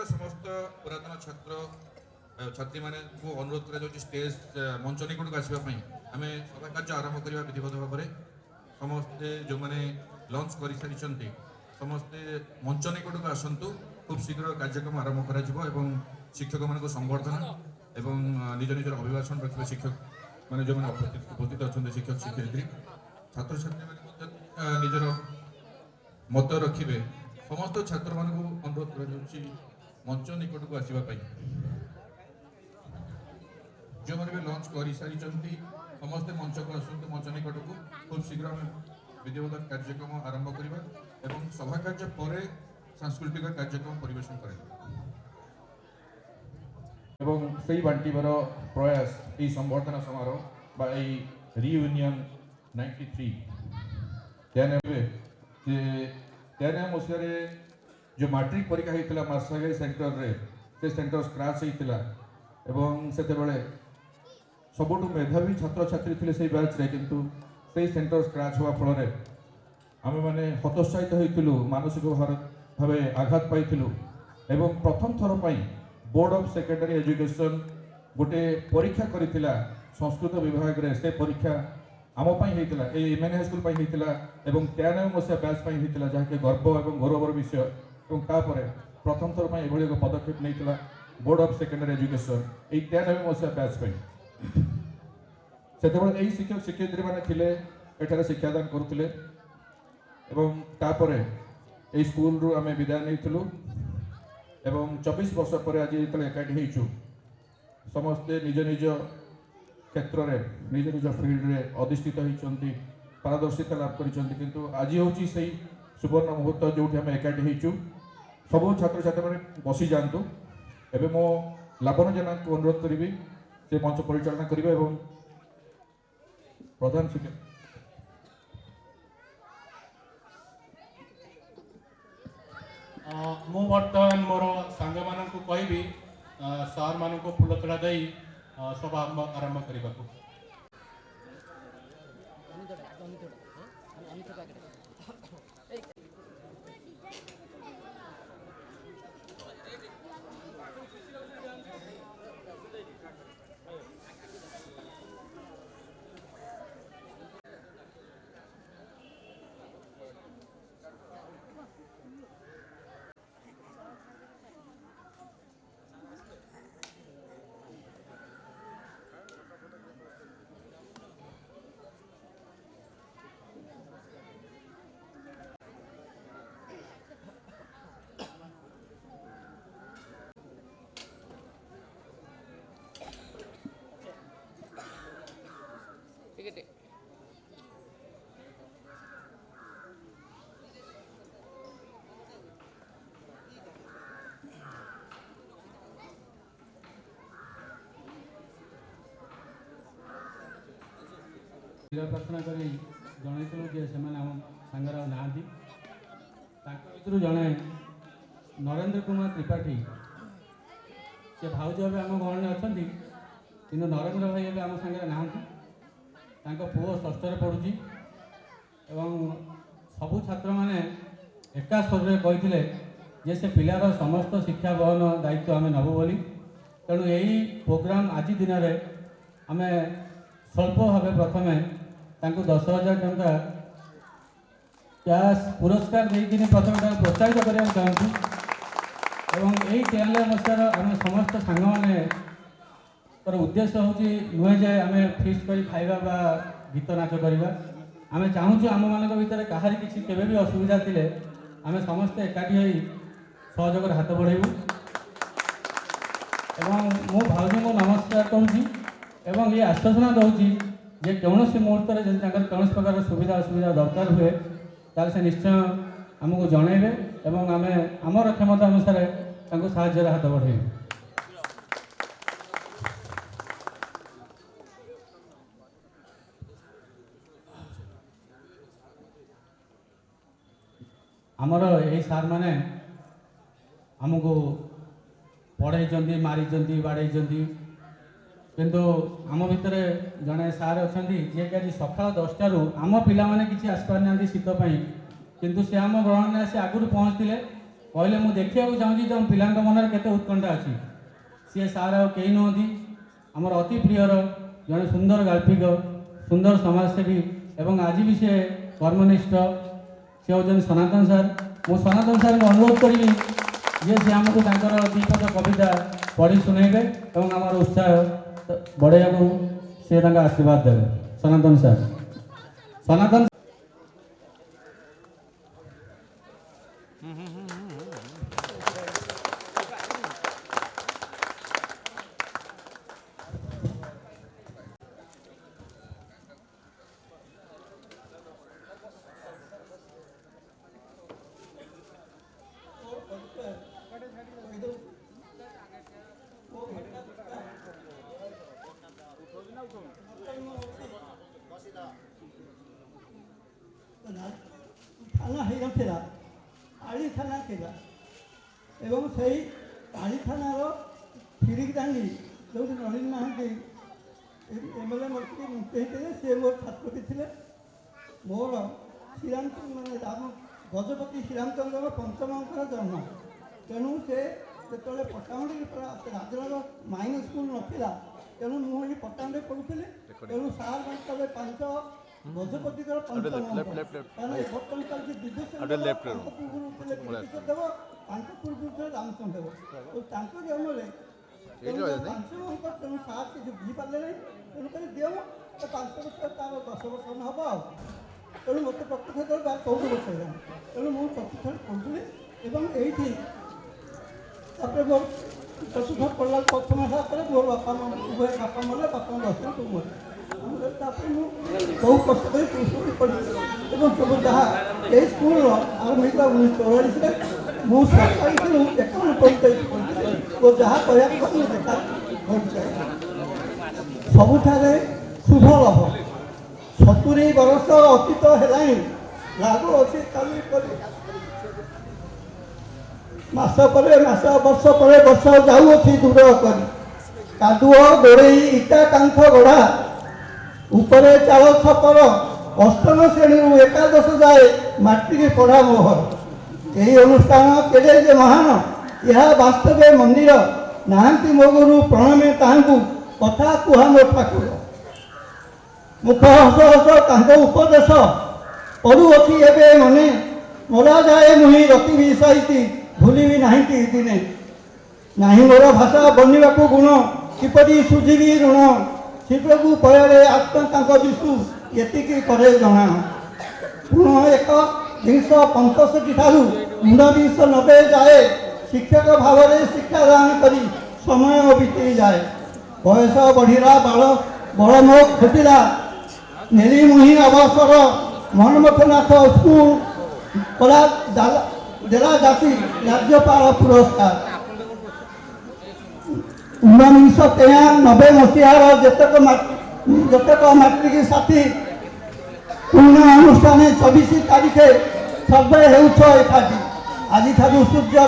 समस्त पुरातन छात्र छात्री मान अनुरोध कर स्टेज मंच निकट आसवाई आम सभा कार्य आरंभ करवा विधिवत भाव में समस्ते जो मैंने लंच कर सारी समस्ते मंच निकट को आसतु खूब शीघ्र कार्यक्रम आरंभ कर शिक्षक मान संबर्धना एवं निज निजर अभिभाषण रखिए शिक्षक मैंने जो मैंने उपस्थित अच्छा शिक्षक शिक्षयित्री छात्र छात्री निजर मत रखिए समस्त छात्र मान अनुरोध कर मंच निकट को आसवाई जो मैंने भी लंच कर सारी समस्ते मंच को आसतु मंच निकट को खूब शीघ्र विधिवत कार्यक्रम आरंभ करवा एवं सभा कार्य पर सांस्कृतिक कार्यक्रम परिवेशन एवं से बांटार प्रयास ये संबर्धना समारोह रियूनियन 93 मसीह जो मैट्रिक परीक्षा होता मार्सागाई सेंटर रे से सेंटर स्क्रैच होता एवं से सबुठ मेधावी छात्र छात्री थे से बैच रे किंतु से सेंटर स्क्रैच हुआ फल आम मैंने हतोत्साहित होइतिलु मानसिक भाव आघात पाइथिलु एवं प्रथम थर पर बोर्ड ऑफ सेकेंडरी एजुकेशन गोटे परीक्षा करिथिला संस्कृत विभाग रे से परीक्षा आम होता एमएन हाई स्कूल होता एवं 93 मसीहा बैच होता जहाँकि गर्व और गौरवर विषय और तापर प्रथम थर पर यह पदक्षेप नहीं बोर्ड ऑफ सेकेंडरी एजुकेशन ये 93 मसीहा बैच से शिक्षक शिक्षयित्री मैंने थिले एठारे शिक्षादान करुले एवं तापर ये स्कूल रू आम विदाय नहीं एवं 24 वर्ष पर आज जो एकाठी होइछु समस्ते निज निज क्षेत्र में निज निज फील्ड में अधिष्ठित होती पारदर्शिता लाभ किंतु आज हूँ से सुवर्ण मुहूर्त जो आम एकाठी होइछु सबू छात्र छात्री मैंने बसी जातु एवं मो लाभन जेना को अनुरोध करी से मंच परिचालना करेंगे एवं प्रधान शिक्षक मु बर्तमान मोर सांग मान कहबी सर मान फूलतोड़ा दे सभा आरंभ करने को प्रार्थना कर जनइलु जे से आम सांगे ना जड़े नरेंद्र कुमार त्रिपाठी से भाउज ए आम घर में अच्छा कि नरेंद्र भाई ए आम सांगे ना पुओ षष्ठ पढ़ुची एवं सबू छात्र मैंने एका स्वर कहते जे से पिलार समस्त शिक्षा बहन दायित्व आम नबू बोली तेणु यही प्रोग्राम आज दिन में आम स्वल्प भाव प्रथमे 10,000 टंका कैश पुरस्कार देकर प्रथम प्रोत्साहित करने चाहूँ एवं यही 93 मसीहार आम समस्त सांग मैंने उद्देश्य हूँ नुहे जे आम फिस्ट कर खाइबा बा गीत नाच करवा आम चाहूँ आम मान भर कहार किसी केवे भी असुविधा थिले आम समस्ते एकाठी हो सहयोग हाथ बढ़ेबू एवं मो भाउज को नमस्कार करुँची एवं ये आश्वासन दूसरी जे कौन मुहूर्त में कौन प्रकार सुविधा असुविधा दरकार हुए तार से निश्चय आमको जनइबे एवं आम आमर क्षमता अनुसार साहाय्य हाथ बढ़ेबू। आमर यही सार मैंने आमको पढ़ाई मारी बाड़े किंतु आम भितर जड़े सार अच्छा जी कि आज सकाल 10 टारू आम पिला माने किसी आसपार शीतपाई किंतु से आम ग्रहण में आसी आगुरी पहुँचते कहले मुझे देखा चाहूँगी तुम पिला मन में केते उत्कंठा अच्छी सी सार कई नुहति आमर अति प्रियर जड़े सुंदर गाल्पिक सुंदर समाजसेवी एवं आज भी सी कर्मनिष्ठ सी हूँ सनातन सार मो सनातन सार को अनुरोध करी जे सी आमको दीपद कविता पढ़ी शुणेबे और आम उत्साह बढ़े सी आशीर्वाद देवे सनातन सार सनातन थाना हो ना आड़ी थाना था एवं से आड़ी थानार फिरिक दांडी जो नवीन महांती एमएलए मंत्री होते सी मोर छात्रटी थे मोर श्रीरामचंद्र मैंने आम गजपति श्रीरामचंद्र पंचम अंकर जन्म तेणु से जो पट्टामुड़ी राजर माइनस स्कूल नाला तेणु मुझे पट्टामुड़ी पढ़ुली तेणु सार मतलब 5 गजपति पंचम बर्तमान चलती दिव्यदेव रामचंद्र देव जन्म पंचम अंक तेणु सार किसी बुझीपारे ना तेणुक दिव 5 वर्ष तार 10 वर्ष हम तेणु मत प्रत्यक्ष 14 वर्ष है तेणु मुझे चतुर्थ पढ़ुली ये मोर चतुर्थ पढ़ला प्रथम मोर बापा उभय बापा मरे बापा दर्शन तू मरे बहु कष्ट कर ट्यूशन पढ़ी सब जहाँ ये स्कूल आरम्भ होता 1944 मुझे सरकारी एकाउन पढ़ी जहाँ कहना देखा सबुठारे शुभ लाभ 70 वर्ष अतीत है लागू अच्छी मास पर मास वर्ष पर वर्ष जाऊँगी दूर कर कादुओ दोड़े इटा कांथ गढ़ा उपरे चाल छपर अष्टम श्रेणी एकादश जाए मैट्रिक पढ़ा मोहर यही अनुष्ठान केड़े जे महान यह वास्तव मंदिर नाहंती मो गुरु प्रणामे ताहू कथा कुहा मो ठाकुर मुख हस हस तांको उपदेश पड़ुअछि एबे मने मरा जाए मुहि रति भी सहिति भूली नहीं दिने नहीं मोर भाषा बनिवा गुण किपरि सुझिबी ऋण शिवप्रभु पयारे आत्मा विषु ये करे जना पुनः 165 ठारू 1990 जाए शिक्षक भाव में शिक्षादान करी समय बीती जाए बयस बढ़िला बाल बड़ मो फुटिला नेली मुहि अवसर मनमथनाथ स्कूल कला देला जाति राज्यपाल पुरस्कार 1993 मसीहार जतक मैट्रिक साथी ପୂର୍ଣ୍ଣ ଅନୁଷ୍ଠାନେ 24 ତାରିଖେ ସର୍ଭେ ହେଉଛ ଏକାଠି। ଆଜିଠାରୁ ସୂର୍ଯ୍ୟ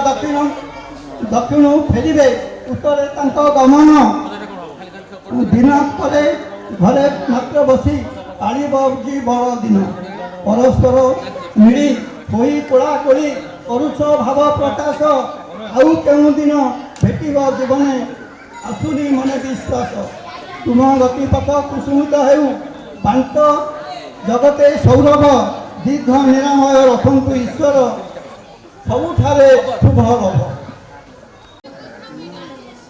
ଦକ୍ଷିଣକୁ ଫେରିବେ, ଉତ୍ତରରେ ତାଙ୍କ ଗମନ। ଦିନ ପରେ ଘରେ ମାତ୍ର ବସି ପାଳିବ ବଡ଼ ଦିନ। ପରସ୍ପର ମିଳି ହୋଇ କୋଳାକୋଳି କରୁଛ ଭାବ ପ୍ରକାଶ। ଆଉ କେଉଁ ଦିନ ଭେଟିବ ଜୀବନେ ଆସୁନି ମନେ ବିଶ୍ୱାସ। ତୁମ ଗତିପଥ କୁସୁମିତ ହେଉ ବାନ୍ତ ଜଗତେ ସୌରଭ। ଦୀର୍ଘ ନିରାମୟ ରଖନ୍ତୁ ଈଶ୍ୱର, ସବୁଠାରେ ଶୁଭ ରବ।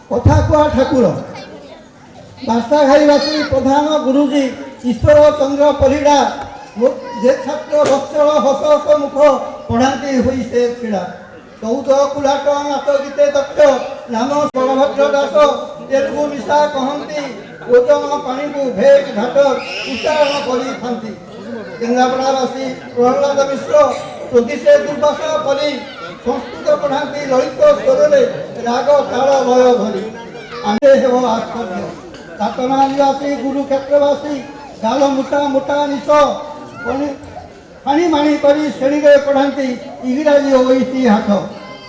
କଥା କୁହା ଠାକୁର ବାର୍ଷାଘାଇବାସୀ ପ୍ରଧାନ ଗୁରୁଜୀ ଈଶ୍ୱର ଚନ୍ଦ୍ର ପରିଡ଼ା। ଯେ ଛାତ୍ର ବତ୍ସଳ ହସ ହସ ମୁଖ ପଢ଼ାନ୍ତି ହୋଇ ସେ ଛିଡ଼ା। 14 କୁଲାଟ ନାଟ ଗୀତେ ଦକ୍ଷ ନାମ ବଳଭଦ୍ର ଦାସ। ତେଲୁଗୁ ମିଶା କହନ୍ତି ଓଜନ ପାଣିକୁ ଭେଟ ଘାଟ ଉଚ୍ଚାରଣ କରିଥାନ୍ତି। କେନ୍ଦ୍ରାପଡ଼ାବାସୀ ପ୍ରହ୍ଲାଦ ମିଶ୍ର 24 ଦୁର୍ବାସା ପରି ସଂସ୍କୃତ ପଢ଼ାନ୍ତି ଲଳିତ ସ୍ୱରରେ ରାଗ ତାଳ ଲୟ ଧରି। ଆମେ ହେବ ଆଶ୍ଚର୍ଯ୍ୟ ସାତନା ନିବାସୀ ଗୁରୁ କ୍ଷେତ୍ରବାସୀ ଗାଲ ମୁଠା ମୁଠା ନିଶ ପାଣି ମାଣି କରି ଶ୍ରେଣୀରେ ପଢ଼ାନ୍ତି ଇଂରାଜୀ ଓ ଇତିହାସ।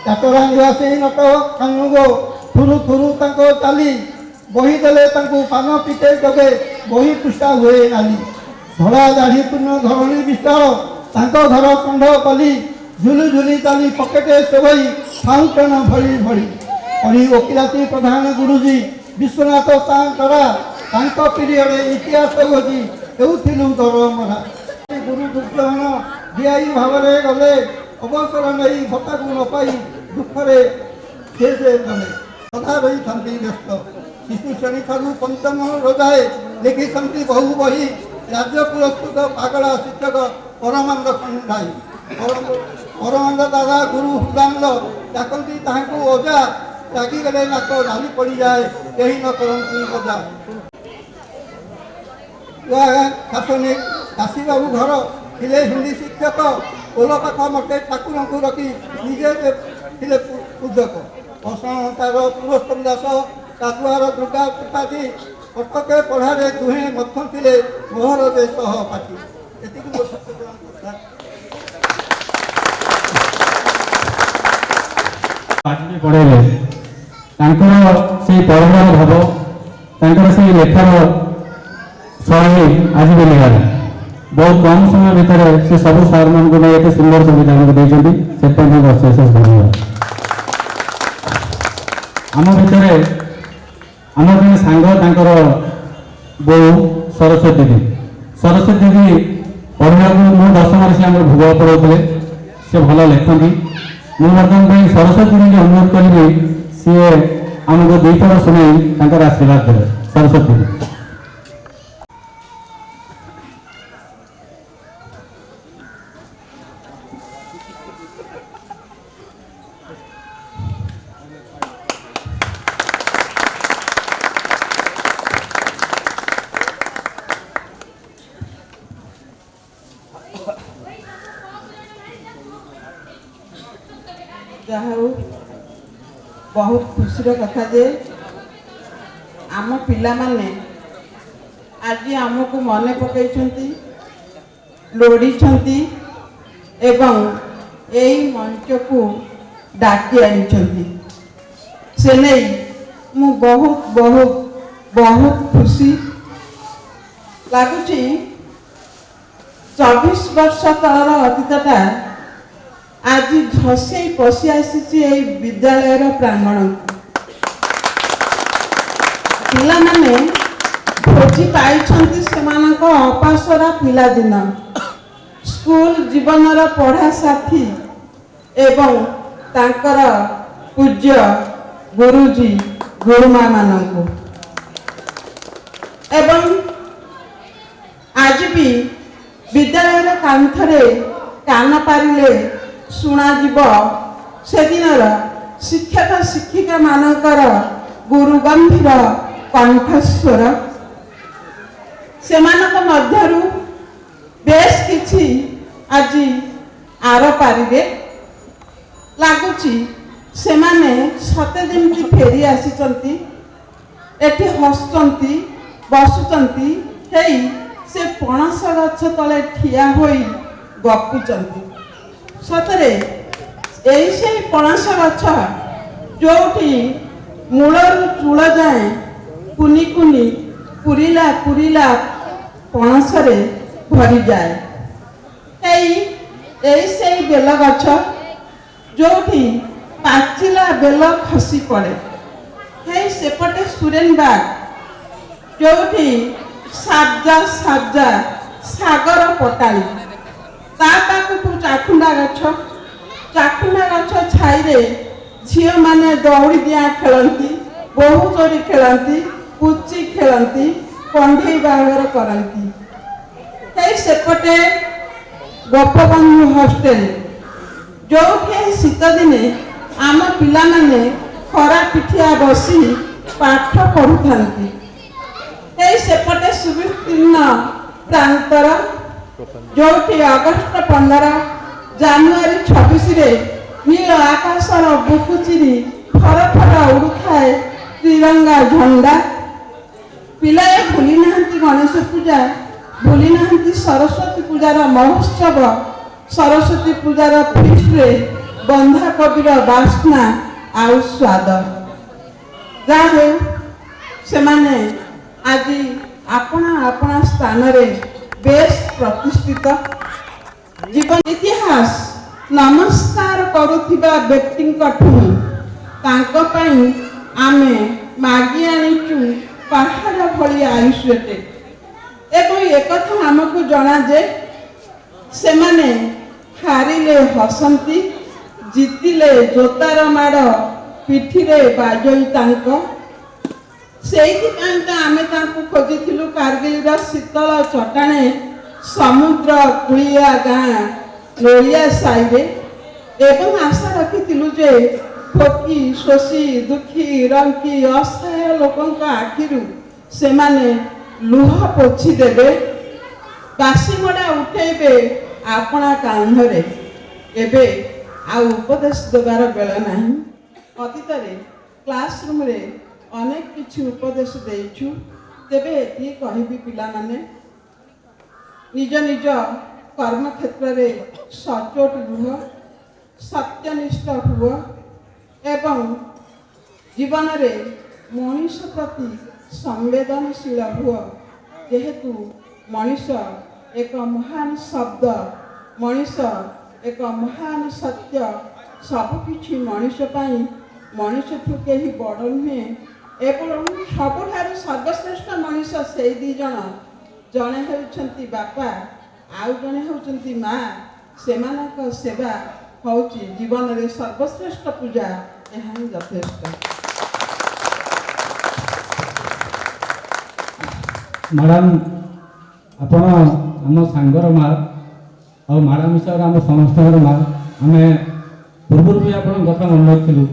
ଚାଟରା ନିବାସୀ ନଟ କାନୁଗ ଥୁରୁ ଥୁରୁ ତାଙ୍କ ଚାଲି। ବହି ଦେଲେ ତାଙ୍କୁ ପାନ ପିଟେ ଜଗେ ବହି ପୃଷ୍ଠା ହୁଏ ନାଲି। ଧଳା ଦାଢ଼ି ପୂର୍ଣ୍ଣ ଧରଣୀ ବିଶାଳ ତାଙ୍କ ଘର ଷଣ୍ଢ କଲି। ଝୁଲି ଝୁଲି ଚାଲି ପକେଟେ ସେବଇ ଫାଉଣ୍ଟେନ ଭଳି ଭଳି। ପଢ଼ି ଓକିଲାତି ପ୍ରଧାନ ଗୁରୁଜୀ ବିଶ୍ୱନାଥ ସାନ୍ତରା। ତାଙ୍କ ପିରିୟଡ଼ରେ ଇତିହାସ ଖୋଜି ହେଉଥିଲୁ ଦରମରା। ଗୁରୁ ଦୁର୍ଗ୍ରହଣ ଦିଆଇ ଭାବରେ ଗଲେ ଅବସର ନେଇ ଭତ୍ତାକୁ ନ ପାଇ ଦୁଃଖରେ ସେ ଗଲେ। ସଦା ରହିଥାନ୍ତି ବ୍ୟସ୍ତ ଶିଶୁ ଶ୍ରେଣୀ ଠାରୁ ପଞ୍ଚମ ରୋଜାଏ ଲେଖିଛନ୍ତି ବହୁ ବହି। ରାଜ୍ୟ ପୁରସ୍କୃତ ପାଗଳା ଶିକ୍ଷକ ପରମାନନ୍ଦ ଖଣ୍ଡାଇ। ପରମାନନ୍ଦ ଦାଦା ଗୁରୁ ହୃଦାନନ୍ଦ ଡାକନ୍ତି ତାହାଙ୍କୁ ଅଜା। ରାଗିଗଲେ ନାକ ନାଲି ପଡ଼ିଯାଏ କେହି ନ କରନ୍ତି ମଜା। କାଶୀବାବୁ ଘର ଥିଲେ ହିନ୍ଦୀ ଶିକ୍ଷକ। ଓଲ ପାଖ ମତେ ଠାକୁରଙ୍କୁ ରଖି ନିଜେ ଥିଲେ ପୂଜକ। ଅସଣତାର ପୁରସ୍ତମ ଦାସ କାଦୁଆର ଦୁର୍ଗା ତ୍ରିପାଠୀ। କଟକେ ପଢ଼ାରେ ଦୁହେଁ ମଧ୍ୟ ଥିଲେ ମୋହର ଯେ ସହପାଠୀ। ଏତିକି ମୋ ସତ୍ୟଗ୍ରହଣ କଥା। ପାଠରେ ପଢ଼େଇଲେ ତାଙ୍କର ସେଇ ପଢ଼ିବାର ଭାବ ତାଙ୍କର ସେଇ ଲେଖାର ଶୈଳୀ ଆଜି ବି ନିଆରା। ବହୁତ କମ୍ ସମୟ ଭିତରେ ସେ ସବୁ ସାର୍ମାନଙ୍କୁ ନେଇ ଏତେ ସୁନ୍ଦର ସୁବିଧା ଆମକୁ ଦେଇଛନ୍ତି, ସେଥିପାଇଁ ତାଙ୍କୁ ଅଶେଷ ଧନ୍ୟବାଦ। ଆମ ଭିତରେ ଆମର ଜଣେ ସାଙ୍ଗ ତାଙ୍କର ବୋଉ ସରସ୍ୱତୀ ଦିଦି। ସରସ୍ୱତୀ ଦିଦି ପଢ଼ିବାକୁ ମୁଁ 10ମରେ ସେ ଆମର ଭୂଗୋଳ ପଢ଼ାଉଥିଲେ। ସେ ଭଲ ଲେଖନ୍ତି। ମୁଁ ବର୍ତ୍ତମାନ ପାଇଁ ସରସ୍ୱତୀ ଦିଦିକି ଅନୁରୋଧ କରିବି ସିଏ ଆମକୁ 2 ପଦ ଶୁଣାଇ ତାଙ୍କର ଆଶୀର୍ବାଦ ଦେବେ। ସରସ୍ୱତୀ ଦିଦି। ଯାହା ହଉ ବହୁତ ଖୁସିର କଥା ଯେ ଆମ ପିଲାମାନେ ଆଜି ଆମକୁ ମନେ ପକାଇଛନ୍ତି, ଲୋଡ଼ିଛନ୍ତି ଏବଂ ଏଇ ମଞ୍ଚକୁ ଡାକି ଆଣିଛନ୍ତି। ସେ ନେଇ ମୁଁ ବହୁତ ବହୁତ ବହୁତ ଖୁସି ଲାଗୁଛି। 24 ବର୍ଷ ତଳର ଅତୀତଟା ଆଜି ଧସେଇ ପଶି ଆସିଛି ଏଇ ବିଦ୍ୟାଳୟର ପ୍ରାଙ୍ଗଣକୁ। ପିଲାମାନେ ଖୋଜି ପାଇଛନ୍ତି ସେମାନଙ୍କ ଅପାସରା ପିଲାଦିନ, ସ୍କୁଲ ଜୀବନର ପଢ଼ା ସାଥୀ ଏବଂ ତାଙ୍କର ପୂଜ୍ୟ ଗୁରୁଜୀ ଗୁରୁମାମାନଙ୍କୁ। ଏବଂ ଆଜି ବି ବିଦ୍ୟାଳୟର କାନ୍ଥରେ କାନ ପାରିଲେ ଶୁଣାଯିବ ସେଦିନର ଶିକ୍ଷକ ଶିକ୍ଷିକା ମାନଙ୍କର ଗୁରୁ ଗମ୍ଭୀର କଣ୍ଠସ୍ୱର। ସେମାନଙ୍କ ମଧ୍ୟରୁ ବେଶ କିଛି ଆଜି ଆର ପାରିରେ ଲାଗୁଛି ସେମାନେ ସତେ ଯେମିତି ଫେରି ଆସିଛନ୍ତି, ଏଠି ହସୁଛନ୍ତି, ବସୁଛନ୍ତି, ହେଇ ସେ ପଣସ ଗଛ ତଳେ ଠିଆ ହୋଇ ଗପୁଛନ୍ତି। ସତରେ ଏଇ ସେଇ ପଣସ ଗଛ ଯୋଉଠି ମୂଳରୁ ଚୂଳ ଯାଏଁ କୁନି କୁନି ପୁରିଲା ପୁରିଲା ପଣସରେ ଭରିଯାଏ। ଏଇ ସେଇ ବେଲ ଗଛ ଯୋଉଠି ପାଚିଲା ବେଲ ଖସି ପଡ଼େ। ହେଇ ସେପଟେ ସୁରେନ ବାଗ ଯୋଉଠି ସାବଜା ସାବଜା ସାଗର ପଟାଳି, ତା ପାଖକୁ ଚାଖୁଣ୍ଡା ଗଛ ଛାଇରେ ଝିଅମାନେ ଦଉଡ଼ି ଡିଆଁ ଖେଳନ୍ତି, ବୋହୂ ଚୋରି ଖେଳନ୍ତି, ପୁଚି ଖେଳନ୍ତି, କଣ୍ଢେଇ ବାହାଘର କରନ୍ତି। ହେଇ ସେପଟେ ଗୋପବନ୍ଧୁ ହଷ୍ଟେଲ ଯୋଉଠି ଶୀତ ଦିନେ ଆମ ପିଲାମାନେ ଖରା ପିଠିଆ ବସି ପାଠ ପଢୁଥାନ୍ତି। ଏଇ ସେପଟେ ସୁବିସ୍ତୀର୍ଣ୍ଣ ପ୍ରାନ୍ତର ଯୋଉଠି ଅଗଷ୍ଟ 15 ଜାନୁଆରୀ 26ରେ ନୀଳ ଆକାଶର ବୁକୁ ଚିରି ଫର ଫର ଉଡୁଥାଏ ତ୍ରିରଙ୍ଗା ଝଣ୍ଡା। ପିଲାଏ ଭୁଲି ନାହାନ୍ତି ଗଣେଶ ପୂଜା, ଭୁଲି ନାହାନ୍ତି ସରସ୍ୱତୀ ପୂଜାର ମହୋତ୍ସବ, ସରସ୍ୱତୀ ପୂଜାର ଫିଷ୍ଟରେ ବନ୍ଧାକୋବିର ବାସ୍ନା ଆଉ ସ୍ୱାଦ। ଯାହା ହେଉ ସେମାନେ ଆଜି ଆପଣା ସ୍ଥାନରେ ବେଶ ପ୍ରତିଷ୍ଠିତ। ଜୀବନ ଇତିହାସ ନମସ୍କାର କରୁଥିବା ବ୍ୟକ୍ତିଙ୍କଠୁ ତାଙ୍କ ପାଇଁ ଆମେ ମାଗି ଆଣିଛୁ ପାହାଡ଼ ଭଳି ଆୟୁଷ୍ୟଟେ। ଏବଂ ଏକଥା ଆମକୁ ଜଣା ଯେ ସେମାନେ ହାରିଲେ ହସନ୍ତି, ଜିତିଲେ ଜୋତାର ମାଡ଼ ପିଠିରେ ବାଜଇ ତାଙ୍କ। ସେଇଥିପାଇଁ ତ ଆମେ ତାଙ୍କୁ ଖୋଜିଥିଲୁ କାର୍ଗିଲର ଶୀତଳ ଚଟାଣେ, ସମୁଦ୍ର କୂଳିଆ ଗାଁ ନୋଳିଆ ସାହିରେ, ଏବଂ ଆଶା ରଖିଥିଲୁ ଯେ ଭୋକି ଶୋଷୀ ଦୁଃଖୀ ରଙ୍କି ଅସହାୟ ଲୋକଙ୍କ ଆଖିରୁ ସେମାନେ ଲୁହ ପୋଛି ଦେବେ, ବାସିମଡ଼ା ଉଠେଇବେ ଆପଣା କାନ୍ଧରେ। ଏବେ ଆଉ ଉପଦେଶ ଦେବାର ବେଳ ନାହିଁ। ଅତୀତରେ କ୍ଲାସରୁମ୍ରେ ଅନେକ କିଛି ଉପଦେଶ ଦେଇଛୁ। ତେବେ ଏତିକି କହିବି, ପିଲାମାନେ ନିଜ ନିଜ କର୍ମକ୍ଷେତ୍ରରେ ସଚୋଟ ରୁହ, ସତ୍ୟନିଷ୍ଠ ହୁଅ ଏବଂ ଜୀବନରେ ମଣିଷ ପ୍ରତି ସମ୍ବେଦନଶୀଳ ହୁଅ। ଯେହେତୁ ମଣିଷ ଏକ ମହାନ ଶବ୍ଦ, ମଣିଷ ଏକ ମହାନ ସତ୍ୟ, ସବୁକିଛି ମଣିଷ ପାଇଁ, ମଣିଷଠୁ କେହି ବଡ଼ ନୁହେଁ ଏବଂ ସବୁଠାରୁ ସର୍ବଶ୍ରେଷ୍ଠ ମଣିଷ ସେଇ ଦୁଇ ଜଣ, ଜଣେ ହେଉଛନ୍ତି ବାପା ଆଉ ଜଣେ ହେଉଛନ୍ତି ମା। ସେମାନଙ୍କ ସେବା ହେଉଛି ଜୀବନରେ ସର୍ବଶ୍ରେଷ୍ଠ ପୂଜା, ଏହା ହିଁ ଯଥେଷ୍ଟ। ମ୍ୟାଡ଼ାମ୍, ଆପଣ ଆମ ସାଙ୍ଗର ମା ଆଉ ମ୍ୟାଡ଼ାମ୍ ହିସାବରେ ଆମ ସମସ୍ତଙ୍କର ମା। ଆମେ ପୂର୍ବରୁ ବି ଆପଣଙ୍କ କଥା ମନେ ରଖିଥିଲୁ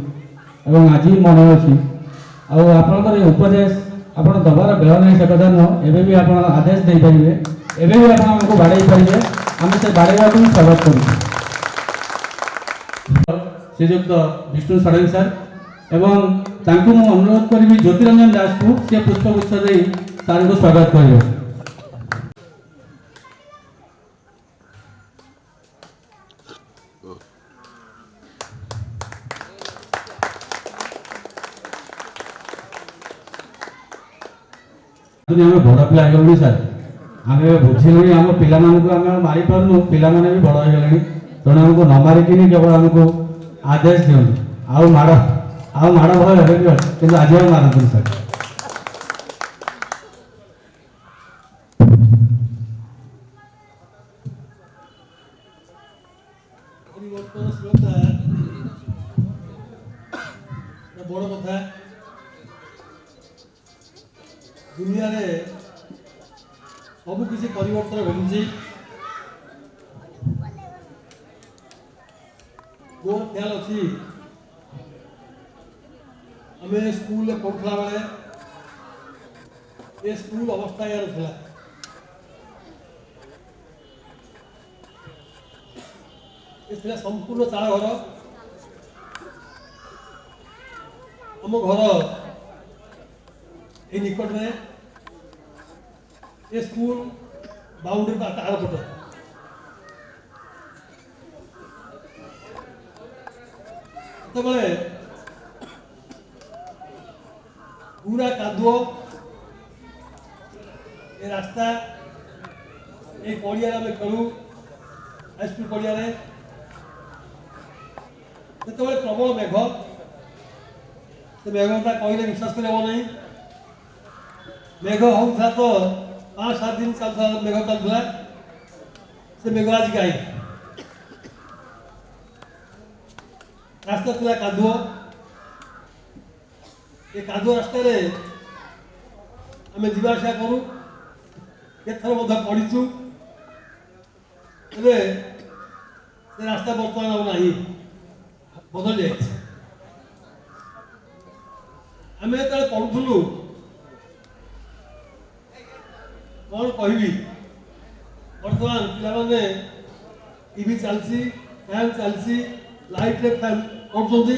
ଏବଂ ଆଜି ବି ମନେ ଅଛି। ଆଉ ଆପଣଙ୍କର ଏ ଉପଦେଶ ଆପଣ ଦେବାର ବେଳ ନାହିଁ ସେ କଥା ନୁହଁ। ଏବେ ବି ଆପଣ ଆଦେଶ ଦେଇପାରିବେ, ଏବେ ବି ଆପଣ ଆମକୁ ବାଡ଼େଇ ପାରିବେ, ଆମେ ସେ ବାଡ଼େଇବାକୁ ହିଁ ସ୍ୱାଗତ କରୁଛୁ। ଶ୍ରୀଯୁକ୍ତ ବିଷ୍ଣୁ ଷଡ଼ଙ୍ଗୀ ସାର୍ ଏବଂ ତାଙ୍କୁ ମୁଁ ଅନୁରୋଧ କରିବି ଜ୍ୟୋତିରଞ୍ଜନ ଦାସକୁ ସେ ପୁଷ୍ପଗୁଚ୍ଛ ଦେଇ ସାର୍ଙ୍କୁ ସ୍ୱାଗତ କରିବେ। ଆମେ ବଡ଼ ପିଲା ହେଇଗଲୁଣି ସାର୍, ଆମେ ବୁଝିଲୁଣି ଆମ ପିଲାମାନଙ୍କୁ ଆମେ ଆଉ ମାରିପାରୁନୁ, ପିଲାମାନେ ବି ବଡ଼ ହେଇଗଲେଣି, ତେଣୁ ଆମକୁ ନ ମାରିକିନି କେବଳ ଆମକୁ ଆଦେଶ ଦିଅନ୍ତୁ। ଆଉ ମାଡ଼ ଭୟ ହେବେ ବି ଅଛି, କିନ୍ତୁ ଆଜି ଆଉ ମାରନ୍ତୁନି ସାର୍। ପରିବର୍ତ୍ତନଶୀଳତା ବଡ଼ କଥା। ଦୁନିଆରେ ସବୁକିଛି ପରିବର୍ତ୍ତନ ଘଟୁଛି। ମୋର ଖ୍ୟାଲ ଅଛି ଆମେ ସ୍କୁଲରେ ପଢ଼ୁଥିଲା ବେଳେ ଏ ସ୍କୁଲ ଅବସ୍ଥା ଏହାର ଥିଲା। ଏ ଥିଲା ସମ୍ପୂର୍ଣ୍ଣ ଚାଳ ଘର। ଆମ ଘର এই নিকটে ଏ ସ୍କୁଲ ବାଉଣ୍ଡ୍ରି ତାର ପଟ ସେତେବେଳେ ପୁରା କାଦୁଅ ଏ ରାସ୍ତା এই পড়িয়ারে আমি খেলু হাইস্কুল পড়িয়ারে যেতবে প্রবল মেঘ সে মেঘটা কহিলে বিশ্বাস করে হব নাই মেঘ হোলা তো 5-7 দিন চালুলা মেঘ চালুলা সে মেঘ আজ গাই রাস্তা ଥିଲା কাদুଅ ଏ କାଦୁଅ ରାସ୍ତାରେ ଆମେ ଯିବା ଆସିବା କରୁ କେତେଥର ମଧ୍ୟ ପଡ଼ିଛୁ ଏବେ ସେ ରାସ୍ତା ବର୍ତ୍ତମାନ ଆଉ ନାହିଁ ବଦଳି ଯାଇଛି ଆମେ ଯେତେବେଳେ ପଢ଼ୁଥିଲୁ କ'ଣ କହିବି ବର୍ତ୍ତମାନ ପିଲାମାନେ ଟିଭି ଚାଲିଛି ଫ୍ୟାନ୍ ଚାଲିଛି ଲାଇଟ୍ରେ ଫ୍ୟାନ୍ କରୁଛନ୍ତି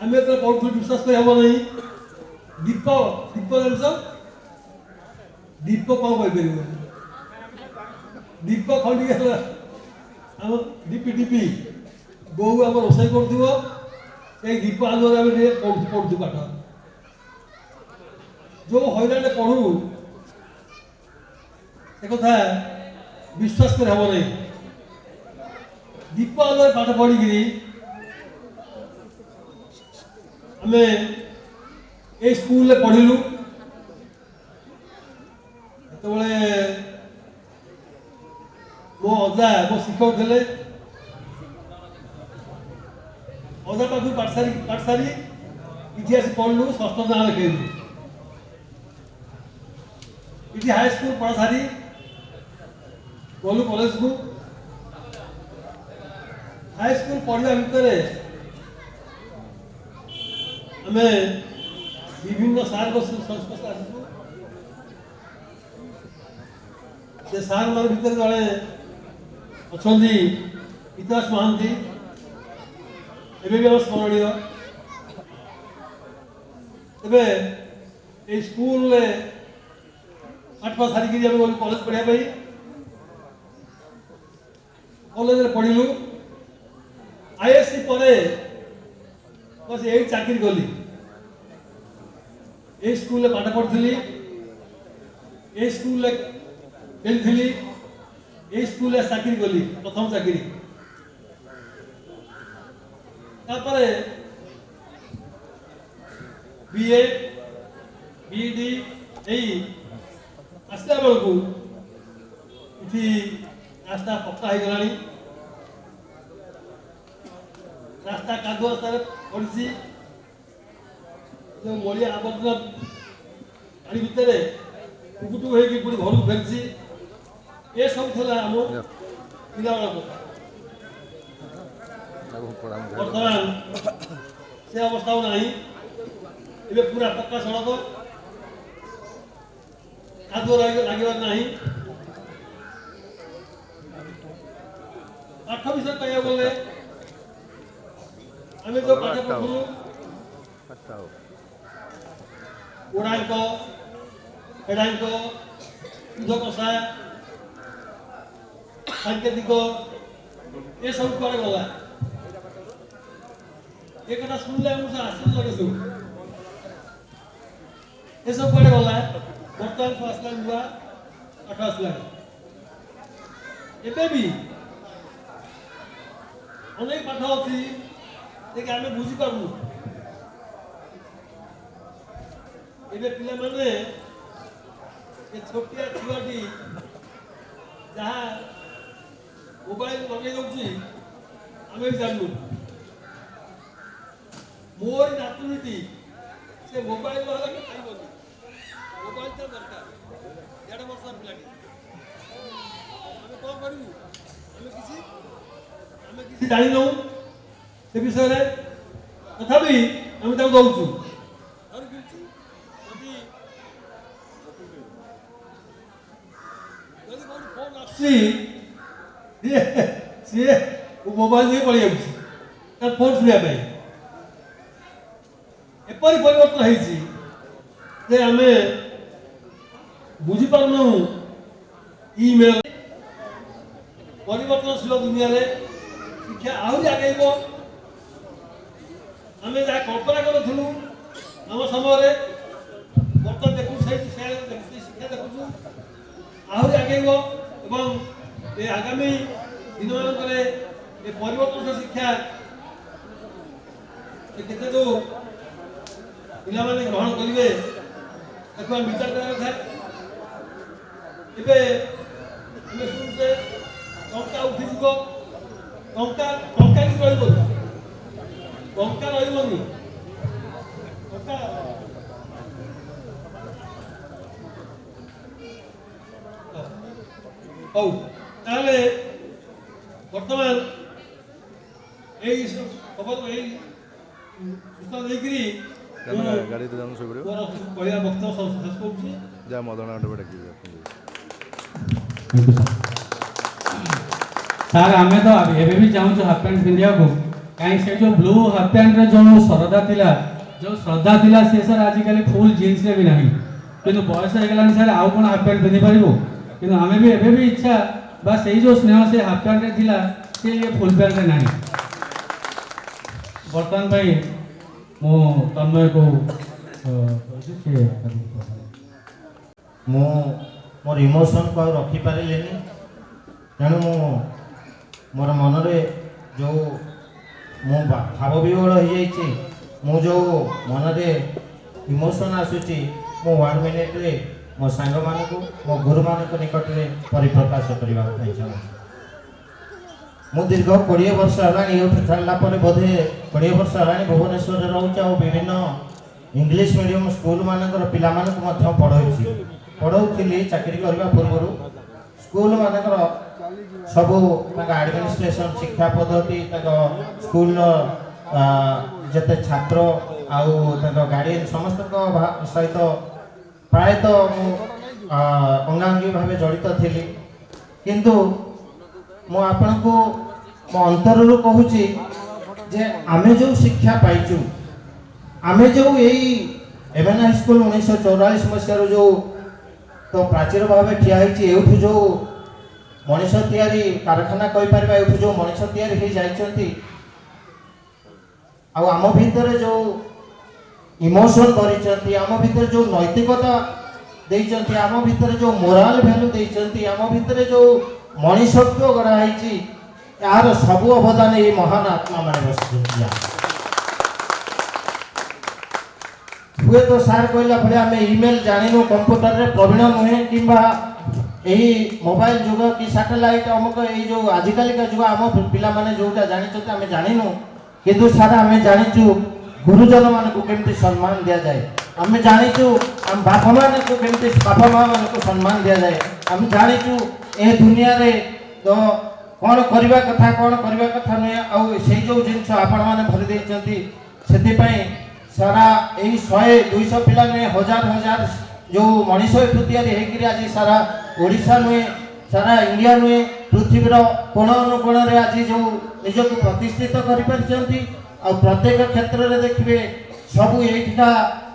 ଆମେ ଯେତେବେଳେ ପଢ଼ୁଥିଲୁ ବିଶ୍ୱାସ କରି ହେବ ନାହିଁ ଦୀପ ଜିନିଷ ଦୀପ କ'ଣ କହିପାରିବ ଦୀପ ଖଣ୍ଡିକ ହେଲା ଆମ ଡିପି ବୋଉ ଆମ ରୋଷେଇ କରୁଥିବ ସେଇ ଦୀପ ଆଲୁଅରେ ଆମେ ଟିକେ ପଢ଼ୁଛୁ ପାଠ ଯେଉଁ ହଇରାଣରେ ପଢ଼ୁ ସେ କଥା ବିଶ୍ୱାସ କରି ହେବ ନାହିଁ ଦୀପ ଆଲୁଅରେ ପାଠ ପଢ଼ିକିରି ଆମେ এই স্কুলে পড়িলু যেতবে মো অজা মো শিক্ষক লে অজা পাখু পাঠশাড়ী ইতিহাস পড়লু ষষ্ঠ নাম লেখাইলু এটি হাই স্কুল পড়া সারি গলু কলেজ কু হাই স্কুল পড়া ভিতরে আমি বিভিন্ন সার সংস্পর্শ আসিছু ସେ ସାର୍ ମାନଙ୍କ ଭିତରେ ଜଣେ ଅଛନ୍ତି ଇତିହାସ ମହାନ୍ତି ଏବେ ବି ଆମ ସ୍ମରଣୀୟ ଏବେ এই ସ୍କୁଲରେ ପାଠ ସାରିକିରି ଆମେ ଗଲୁ କଲେଜ ପଢ଼ିବା ପାଇଁ କଲେଜରେ ପଢ଼ିଲୁ ଆଇଏସ୍ସି ପରେ ବସ୍ ଏଇ ଚାକିରି କଲି এই স্কুলে পাঠ পড়িলি এই স্কুলে খেলছিলি এই স্কুলে চাকরি কলি প্রথম চাকরি তারপরে বিএ বিডি এই আসলা বেলকু এটি রাস্তা পক্কা হয়ে গলানি রাস্তা কাদুয়া রাস্তায় পড়ছি जो मलिया आबर्जना पानी भितर टुकुटु होगी पुणी घर को फेरसी ये सब था आम पिलाबेल कथा बर्तमान से अवस्था ना ए पूरा पक्का सड़क कादुआ लगे ना पाठ विषय कह गले आम जो पाठ पढ़ू गुणांक फेडांक युद्धकषा सांकेतिक ये सब कुआड़े गला ये कथा शुणिले मुझे आश्चर्य लगे सब ये सब कुआड़े गला बर्तमान तो आसला नुआ पाठ आसला एबे भी अनेक पाठ अच्छी जे आम बुझी पारु ଏବେ ପିଲାମାନେ ଏ ଛୋଟିଆ ଛୁଆଟି ଯାହା ମୋବାଇଲ ଲଗେଇ ଦେଉଛି ଆମେ ବି ଜାଣିନୁ ମୋର ନାତୁଣୀଟି ସେ ମୋବାଇଲ ନହେଲେ ବି ଖାଇବନି ମୋବାଇଲ ତ ଦରକାର 1.5 ବର୍ଷର ପିଲାଟି ଆମେ କ'ଣ କରିବୁ ଆମେ କିଛି ଜାଣିନୁ ସେ ବିଷୟରେ ତଥାପି ଆମେ ତାକୁ ଦେଉଛୁ सी मोबाइल नहीं पड़ी जाऊँ फोन शुणा एपरी परिवर्तन होती आम बुझीपारनु ଇମେଲ ପରିବର୍ତ୍ତନଶୀଳ ଦୁନିଆରେ ଶିକ୍ଷା ଆହୁରି ଆଗେଇବ। ଆମେ ଯାହା କଳ୍ପନା କରୁଥିଲୁ ଆମ ସମୟରେ ବର୍ତ୍ତମାନ ଦେଖୁଛୁ ସେଇ ଶିକ୍ଷା ଦେଖୁଛୁ ଆହୁରି ଆଗେଇବ ଏବଂ ଏ ଆଗାମୀ ଦିନମାନଙ୍କରେ ଏ ପରିବର୍ତ୍ତନଶୀଳ ଶିକ୍ଷା କେତେ ଯୋଉ ପିଲାମାନେ ଗ୍ରହଣ କରିବେ ତାକୁ ଆମେ ବିଚାର କରିବା କଥା। ଏବେ ଆମେ ଶୁଣୁଛେ ଟଙ୍କା ଉଠିଯିବ, ଟଙ୍କା କିଛି ରହିବନି, ଟଙ୍କା ରହିବନି, ଟଙ୍କା ହଉ ତାହେଲେ ବର୍ତ୍ତମାନ ଏଇ ଖବର ଏଇ ସୂଚନା ଦେଇକିରି ଗାଡ଼ି ଯାଉଁ ଶୋଇପଡ଼ିବ ମୋର କହିବା ବକ୍ତବ୍ୟ ଶେଷ କରୁଛି। ଯାହା ମଦନା ଆଣ୍ଡ ଡାକିବି थैंक यू सर। सर आम तो एवं भी चाहूँ हाफ पैंट पिंधा को कहीं से जो ब्लू हाफ पैंट जो श्रद्धा थिला जो श्रद्धा थिला से सर आजिकल फुल जीन्स रे भी नहीं किंतु बयस हो गलानी सर आउ कौन हाफ पैंट पिंधि पारिबो किंतु आम भी एवं भी इच्छा बस यही जो स्नेह से हाफ पैंट रे थिला से ये फुल पैंट रे नहीं बर्तमान भाई मो तन्मय को मु मोर इमोशन को रखिपारे तेणु मोर मनरे जो मो भाव विहल हो मु जो मनरे इमोशन आसूची मो 1 मिनिट रे मो सांग मानक मो गुरु मानक निकट में परिप्रकाश करने चाहूँ। मु दीर्घ 20 वर्ष है छाड़ा बोधे 20 वर्ष है भुवनेश्वर रोचे और विभिन्न इंग्लिश मीडियम स्कूल मानकर पिला पढ़ाऊली चाकरी करने पूर्व स्कूल मानकर सबू एडमिनिस्ट्रेशन शिक्षा पद्धति स्कूल जिते छात्र आउ गार्डियन समस्त सहित प्रायतः अंगांगी भाव जड़ित थी किंतु मु आपण को मो अंतर कहूँ जे आमे जो शिक्षा पाइचु आमे जो यही एमएन हाई स्कूल 1944 मसीह जो तो प्राचीर भाव ठिया होती जो मनीष तैयारी कारखाना कहीपर जो मनीष तैयारी हो जाती आम भीतर जो इमोशन भरी आम भीतर जो नैतिकता देइचंती आम भीतर जो मोराल वैल्यू देइचंती आम भीतर जो मनीषत्व गढ़ाई यार सबू अवदान ये महान आत्मा मान बस हुए तो सार कहला भाई आम इमेल जानू कंप्यूटर रे प्रवीण नुहे कि मोबाइल जुग कि सैटेलाइट अमुक ये जो आजिकल का जुग आम पिला माने जोटा जानी आम जानू किंतु सार आम जाचु गुरुजन मान को केमती सम्मान दिया जाए आम जाचु आम बापा मान को केमती बापा माँ मान को सम्मान दिया जाए आम जाचु ए दुनिया रे तो कौन करवा कथा नुहे आउ से जो जिनस आपण मैंने भरी देइचंती सेतिपई सारा यही 100-200 पिला नुहे हजार हजार जो मनीष एठू तैयारी होकर आज सारा ओडिशा नुहे सारा इंडिया नुहे पृथ्वीर कोण अनुकोण आज जो निजक प्रतिष्ठित कर प्रत्येक क्षेत्र में देखिए सबू यहीका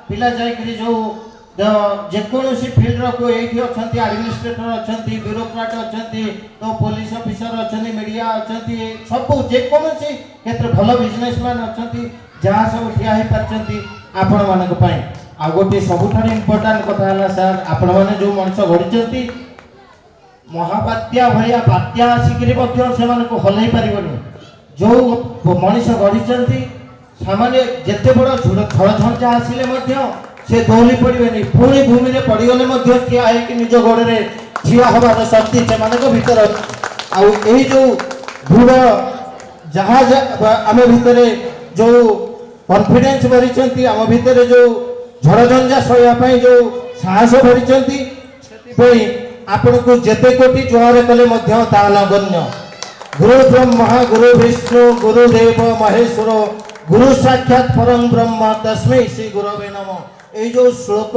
पिला जाकर जो जेकोसी फिल्ड को ये अच्छा एडमिनिस्ट्रेटर अच्छा ब्यूरोक्राट अच्छा तो पुलिस ऑफिसर अच्छा मीडिया अच्छा सब जेकोसी क्षेत्र भल बिजनेसमैन अच्छा जहाँ सब ठिया हो पार्टी आपण मान आ गोटे सबुठार इम्पोर्टाट कथा है सार आपण मैंने जो मनीष गढ़ी महाबात्या भाया बात्या आसिक से हल्ई पार जो मनीष गढ़ी सामान्य जिते बड़ झड़ झंझा आसिले से दौली पड़े पुणी भूमि में पड़गले ठिया निज गोड़े ठिया हबार शक्ति से भीतर आई जो दृढ़ जहाँ आम भितर जो कॉन्फिडेंस भरी आम भितर जो झड़ झंझा सहायपाई जो साहस भरी आपण को जेते कोटि जुहार कले नगण्य गुरु ब्रह्मा गुरु विष्णु गुरुदेव महेश्वर गुरु साक्षात परम ब्रह्म तस्मै श्री गुरवे नमः। ये जो श्लोक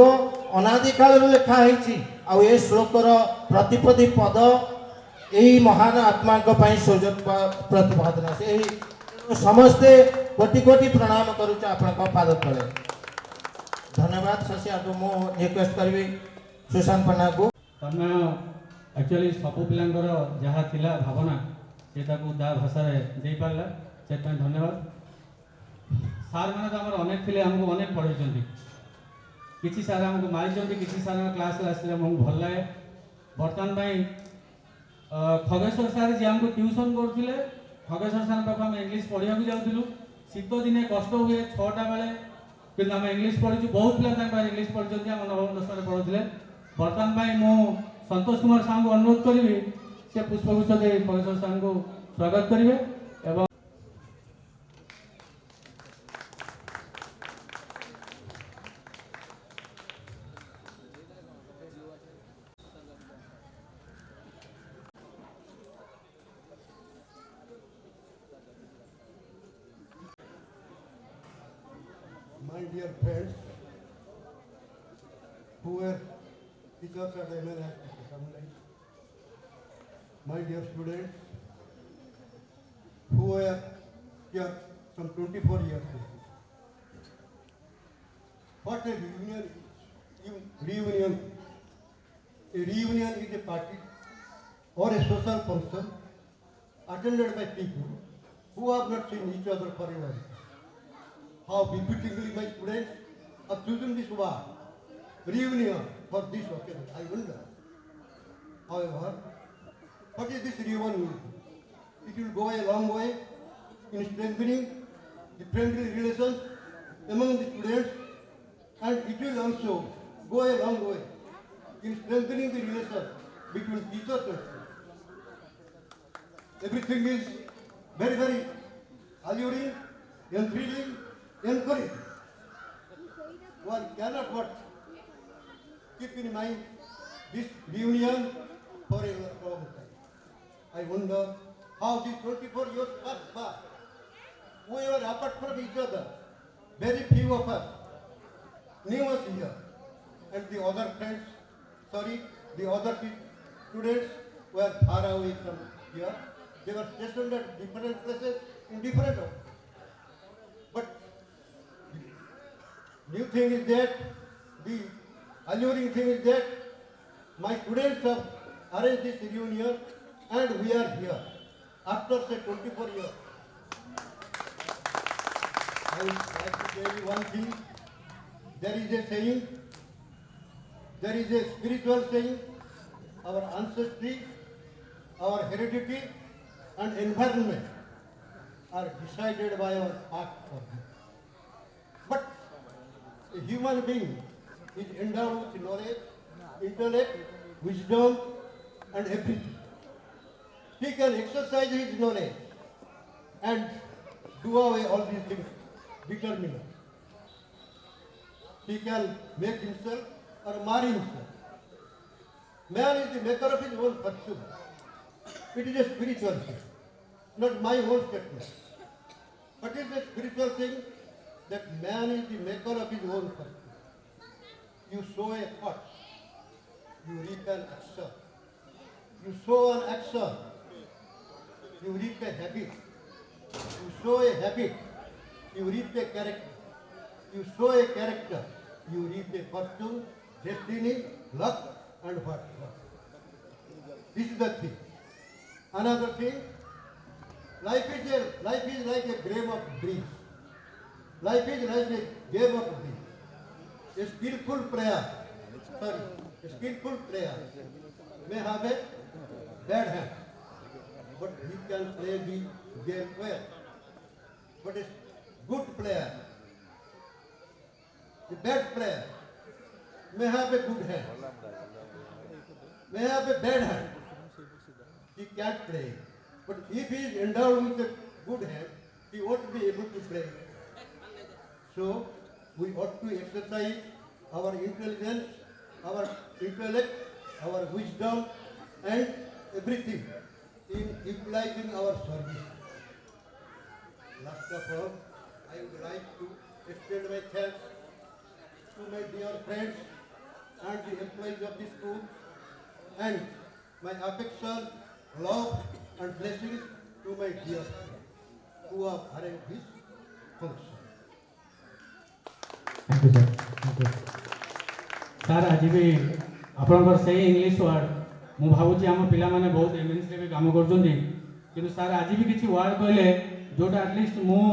अनादि काल लिखा है श्लोकर प्रतिपदी पद यही महान आत्मा प्रतिपादन से समस्ते कोटि कोटि प्रणाम करुचा पाद तले धन्यवाद। शशि आपको मु रिक्वेस्ट करी सुशांत पन्ना को तन्मय एक्चुअली सबु पिलांकर जहाँ थिला भावना सेटा को दा भाषा दे पारला से धन्यवाद। सार मैंने तो आमर अनेक थिले हमको अनेक पढ़ाई किसी सार हमको मारी किसी सार क्लास आसले हमको भल लगे। बर्तमान खगेश्वर सार जी हमको ट्यूशन करते खगेश्वर सार पाख आम इंग्लीश पढ़ा जाऊँ शीत दिने कष्ट हुए 6टा बेले कि आम इंग्लीश पढ़ी बहुत पिला इंग्लीश पढ़ी आम नवम 10 पढ़ुते। बर्तमान मु संतोष कुमार साहब को अनुरोध करी से पुष्पगुच्छ दे खगेश्वर साहब को स्वागत करेंगे। एवं My dear friends, who were teachers at ML my dear students, who were here from 24 years. What a reunion! Reunion. A reunion is a party or a social function attended by people who have not seen each other for a while. How befittingly my students have chosen this word, reunion, for this occasion. I wonder. However, what is this reunion? It will go a long way in strengthening the friendly relations among the students, and it will also go a long way in strengthening the relations between teachers and students. Everything is very, very alluring and thrilling, encouraging. One cannot but keep in mind this reunion for a long time. I wonder how these 24 years passed by. We were apart from each other. Very few of us knew us here. And the other friends, the other students were far away from here. They were stationed at different places in different hours. But the new thing is that, the alluring thing is that my students have arranged this reunion and we are here after say 24 years. I would like to tell you one thing. There is a saying, there is a spiritual saying, our ancestry, our heredity and environment are decided by our heart. But a human being is endowed with knowledge, intellect, wisdom and everything. He can exercise his knowledge and do away all these things determinedly. He can make himself or mar himself. Man is the maker of his own fortune. It is a spiritual thing, not my own statement. But it is a spiritual thing that man is the maker of his own fortune. You sow a thought, you reap an action. You sow an action, you reap a habit. You sow a habit, you reap a character. You sow a character, you reap a fortune, destiny, luck, and what not. This is the thing. Another thing, life is like a game of dreams. Life is like a game of dreams. A skillful player may have a bad hand, but he can play the game well. But a good player, a bad player, may have a good hand, may have a bad hand. He can't play. But if he is endowed with a good hand, he won't be able to play. So, we ought to exercise our intelligence, our intellect, our wisdom, and everything in utilizing our service. Last of all, I would like to extend my thanks to my dear friends and the employees of this school, and my affection, love, and blessings to my dear friends who have arranged this function. Thank you sir. Thank you sir. आज भी आपंकर से English word ମୁଁ ଭାବୁଛି ଆମ ପିଲାମାନେ ବହୁତ ଏମଏନସିରେ ବି କାମ କରୁଛନ୍ତି କିନ୍ତୁ ସାର୍ ଆଜି ବି କିଛି ୱାର୍ଡ କହିଲେ ଯେଉଁଟା ଆଟଲିଷ୍ଟ ମୁଁ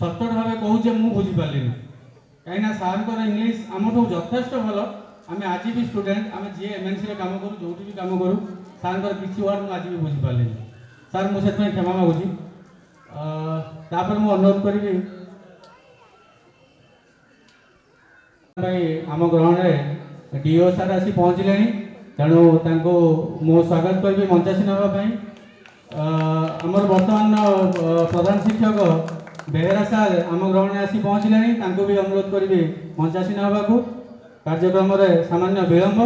ସର୍ଟକଟ୍ ଭାବେ କହୁଛେ ମୁଁ ବୁଝିପାରିଲିନି କାହିଁକିନା ସାର୍ଙ୍କର ଇଂଲିଶ ଆମଠୁ ଯଥେଷ୍ଟ ଭଲ। ଆମେ ଆଜି ବି ଷ୍ଟୁଡେଣ୍ଟ ଆମେ ଯିଏ ଏମଏନସିରେ କାମ କରୁ ଯେଉଁଠି ବି କାମ କରୁ ସାର୍ଙ୍କର କିଛି ୱାର୍ଡ ମୁଁ ଆଜି ବି ବୁଝିପାରିଲିନି ସାର୍ ମୁଁ ସେଥିପାଇଁ କ୍ଷମା ମାଗୁଛି। ତାପରେ ମୁଁ ଅନୁରୋଧ କରିବି ପାଇଁ ଆମ ଗ୍ରହଣରେ ଡିଓ ସାର୍ ଆସି ପହଞ୍ଚିଲେଣି ତେଣୁ ତାଙ୍କୁ ମୁଁ ସ୍ୱାଗତ କରିବି ମଞ୍ଚାସୀନ ହେବା ପାଇଁ। ଆମର ବର୍ତ୍ତମାନ ପ୍ରଧାନ ଶିକ୍ଷକ ବେହେରା ସାର୍ ଆମ ଗ୍ରହଣରେ ଆସି ପହଞ୍ଚିଲେଣି ତାଙ୍କୁ ବି ଅନୁରୋଧ କରିବି ମଞ୍ଚାସୀନ ହେବାକୁ। କାର୍ଯ୍ୟକ୍ରମରେ ସାମାନ୍ୟ ବିଳମ୍ବ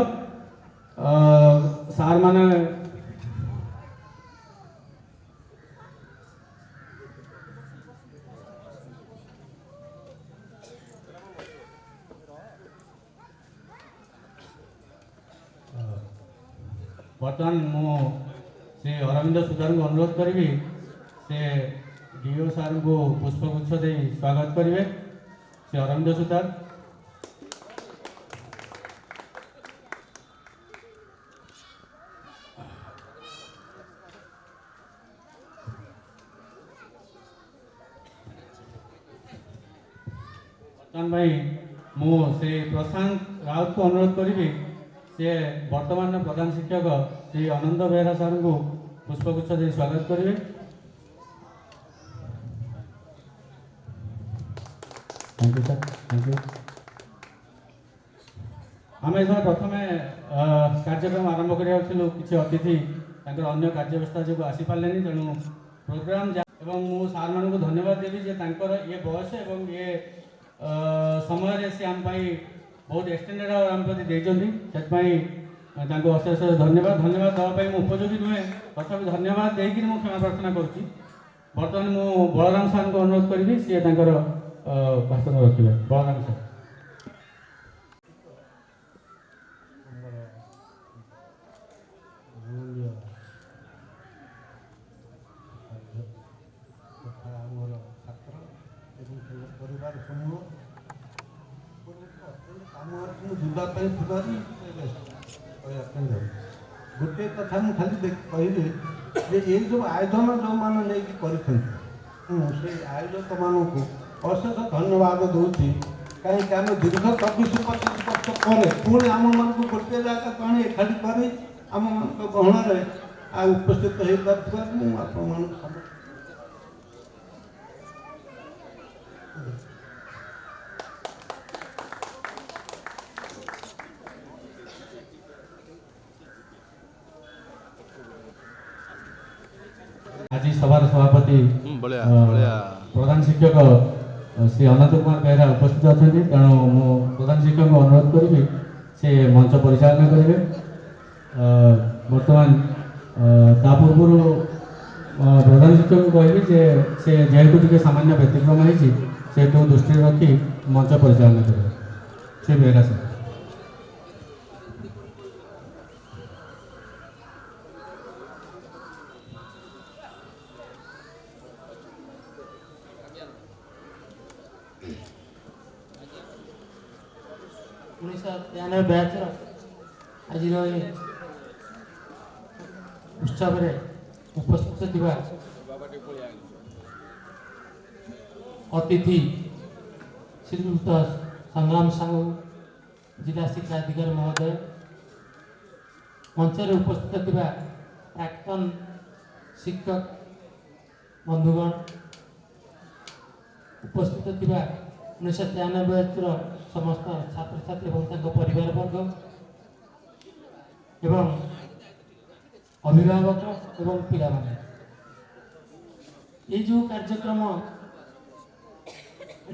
ସାର୍ ମାନେ ବର୍ତ୍ତମାନ ମୁଁ ଶ୍ରୀ ଅରବିନ୍ଦ ସୁଧାରଙ୍କୁ ଅନୁରୋଧ କରିବି ସେ ଡିଓ ସାର୍ଙ୍କୁ ପୁଷ୍ପଗୁଚ୍ଛ ଦେଇ ସ୍ୱାଗତ କରିବେ। ଶ୍ରୀ ଅରବିନ୍ଦ ସୁଧାର। ବର୍ତ୍ତମାନ ପାଇଁ ମୁଁ ଶ୍ରୀ ପ୍ରଶାନ୍ତ ରାଉତଙ୍କୁ ଅନୁରୋଧ କରିବି ସେ ବର୍ତ୍ତମାନର ପ୍ରଧାନ ଶିକ୍ଷକ ଶ୍ରୀ ଅନନ୍ତ ବେହେରା ସାର୍ଙ୍କୁ ପୁଷ୍ପଗୁଚ୍ଛ ଦେଇ ସ୍ୱାଗତ କରିବେ। Thank you sir thank you. ଆମେ ଏଥର ପ୍ରଥମେ କାର୍ଯ୍ୟକ୍ରମ ଆରମ୍ଭ କରିବାକୁ ଥିଲୁ କିଛି ଅତିଥି ତାଙ୍କର ଅନ୍ୟ କାର୍ଯ୍ୟବ୍ୟସ୍ତା ଯୋଗୁଁ ଆସିପାରିଲେନି ତେଣୁ ପ୍ରୋଗ୍ରାମ ଏବଂ ମୁଁ ସାର୍ମାନଙ୍କୁ ଧନ୍ୟବାଦ ଦେବି ଯେ ତାଙ୍କର ଇଏ ବୟସ ଏବଂ ଇଏ ସମୟରେ ସେ ଆମ ପାଇଁ ବହୁତ ଏକ୍ସଟେଣ୍ଡେଡ୍ ଆୱାର ଆମ ପ୍ରତି ଦେଇଛନ୍ତି ସେଥିପାଇଁ ତାଙ୍କୁ ଅଶେଷ ଧନ୍ୟବାଦ ଦେବା ପାଇଁ ମୁଁ ଉପଯୋଗୀ ନୁହେଁ ତଥାପି ଧନ୍ୟବାଦ ଦେଇକିରି ମୁଁ କ୍ଷମା ପ୍ରାର୍ଥନା କରୁଛି। ବର୍ତ୍ତମାନ ମୁଁ ବଳରାମ ସାର୍ଙ୍କୁ ଅନୁରୋଧ କରିବି ସିଏ ତାଙ୍କର ଭାଷଣ ରଖିବେ। ବଳରାମ ସାର୍। ଆମର ଛାତ୍ର ଏବଂ ପରିବାର ସମୂହ କାମ ଯିବା ପାଇଁ ଥିବାରୁ କହିବା ପାଇଁ ଯାଉଛି। ଗୋଟିଏ କଥା ମୁଁ ଖାଲି କହିବି ଯେ ଏଇ ଯେଉଁ ଆୟୋଜନ ଯେଉଁମାନେ ନେଇକି କରିଛନ୍ତି ମୁଁ ସେଇ ଆୟୋଜକମାନଙ୍କୁ ଅଶେଷ ଧନ୍ୟବାଦ ଦେଉଛି କାହିଁକି ଆମେ ଦୀର୍ଘ 24-25 ବର୍ଷ ପରେ ପୁଣି ଆମମାନଙ୍କୁ ଗୋଟିଏ ଜାଗାକୁ ଆଣି ଏକାଠି କରି ଆମମାନଙ୍କ ଗହଣରେ ଉପସ୍ଥିତ ହୋଇପାରିଥିବାରୁ ମୁଁ ଆପଣମାନଙ୍କୁ ସମସ୍ତ आज सभार सभापति प्रधान शिक्षक श्री अनंत कुमार बेहरा उपस्थित अच्छा तेणु मु प्रधान शिक्षक को अनुरोध करी से मंच परिचालन करेंगे। बर्तमान पूर्व प्रधान शिक्षक को कहि से जेहेतु टी सामान्य व्यतिक्रम होती दृष्टि रखी मंच परिचालन करेंगे। श्री बेहरा सर। बैच आज उत्सव उपस्थित अतिथि श्रीयुक्त संग्राम साहू जिला शिक्षा अधिकारी महोदय मंच उपस्थित प्राक्तन शिक्षक बंधुगण उपस्थित 1993 समस्त छात्र छात्री और परिवार वर्ग एवं अभिभावक एवं पिला माने ये जो कार्यक्रम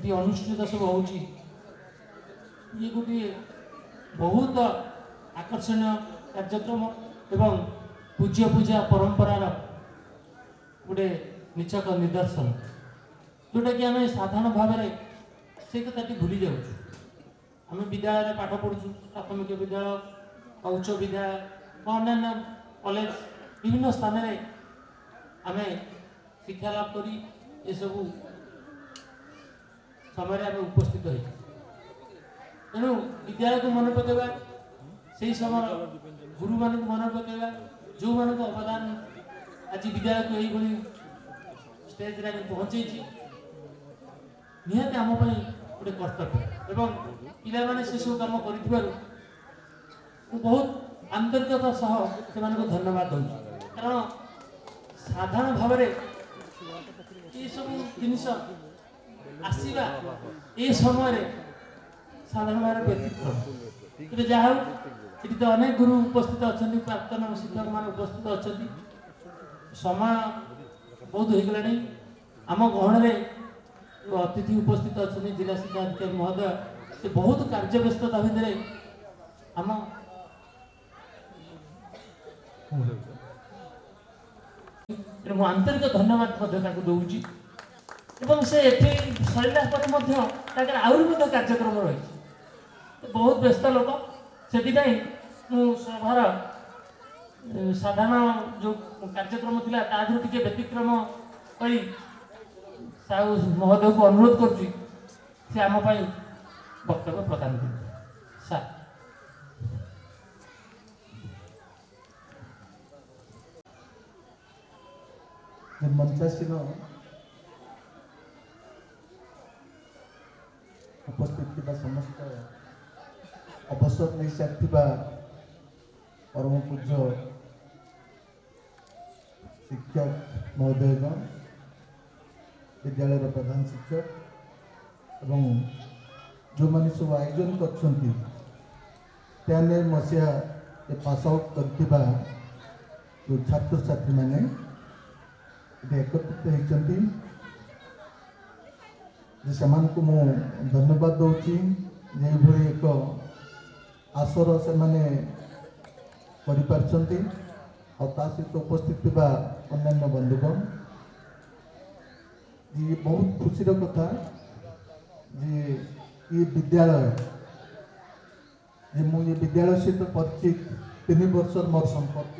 ये अनुष्ठित सब हो ये गोटे बहुत आकर्षणीय कार्यक्रम एवं पूज्य पूजा परंपरार गोटे निचक निदर्शन जोटा कि आम साधारण भाव से कथाटी भूली जाऊँ। आम विद्यालय पाठ पढ़ु प्राथमिक विद्यालय उच्च विद्यालय अन्य कॉलेज विभिन्न स्थान में आम शिक्षा लाभ कर सब समय आम उपस्थित तेणु विद्यालय को मन पकेबा से समय गुरुମାନଙ୍କୁ ମନେ ପକାଇବା, ଯେଉଁମାନଙ୍କ ଅବଦାନ ଆଜି ବିଦ୍ୟାଳୟକୁ ଏଇଭଳି ଷ୍ଟେଜରେ ଆମେ ପହଞ୍ଚେଇଛି, ନିହାତି ଆମ ପାଇଁ ଗୋଟେ କର୍ତ୍ତବ୍ୟ ଏବଂ ପିଲାମାନେ ସେସବୁ କାମ କରିଥିବାରୁ ମୁଁ ବହୁତ ଆନ୍ତରିକତା ସହ ସେମାନଙ୍କୁ ଧନ୍ୟବାଦ ଦେଉଛି। କାରଣ ସାଧାରଣ ଭାବରେ ଏସବୁ ଜିନିଷ ଆସିବା ଏ ସମୟରେ ସାଧାରଣ ଭାବରେ ବ୍ୟତିକ୍ରମ। କିନ୍ତୁ ଯାହା ହଉ ଏଠି ତ ଅନେକ ଗୁରୁ ଉପସ୍ଥିତ ଅଛନ୍ତି, ପ୍ରାକ୍ତନ ଶିକ୍ଷକମାନେ ଉପସ୍ଥିତ ଅଛନ୍ତି। ସମୟ ବହୁତ ହେଇଗଲାଣି। ଆମ ଗହଣରେ ଅତିଥି ଉପସ୍ଥିତ ଅଛନ୍ତି ଜିଲ୍ଲା ଶିକ୍ଷା ଅଧିକାରୀ ମହୋଦୟ, ସେ ବହୁତ କାର୍ଯ୍ୟବ୍ୟସ୍ତତା ଭିତରେ ଆମ ମୁଁ ଆନ୍ତରିକ ଧନ୍ୟବାଦ ମଧ୍ୟ ତାକୁ ଦେଉଛି। ଏବଂ ସେ ଏଠି ସରିଲା ପରେ ମଧ୍ୟ ତାଙ୍କର ଆହୁରି ମଧ୍ୟ କାର୍ଯ୍ୟକ୍ରମ ରହିଛି। ବହୁତ ବ୍ୟସ୍ତ ଲୋକ, ସେଥିପାଇଁ ମୁଁ ସଭାର ସାଧାରଣ ଯେଉଁ କାର୍ଯ୍ୟକ୍ରମ ଥିଲା ତା ଦେହରୁ ଟିକେ ବ୍ୟତିକ୍ରମ କରି ସାହୁ ମହୋଦୟକୁ ଅନୁରୋଧ କରୁଛି ସେ ଆମ ପାଇଁ ବକ୍ତବ୍ୟ ପ୍ରଦାନ କରିବେ। ସାର୍ मंचासीन उपस्थित थिबा समस्त अवसर नहीं सारिथिबा परम पूज्य शिक्षक महोदयगण, विद्यालय प्रधान शिक्षक एवं जो मैंने सब आयोजन कर मसीहा पास आउट कर छात्र छात्री मैंने एकत्रित होती से मु धन्यवाद दूची भली एक आसर से माने सहित उपस्थित थिबा अन्य बंधुगण ये बहुत खुशी कथा जे ये विद्यालय ये विद्यालय सहित परिचित 3 वर्ष मोर संपर्क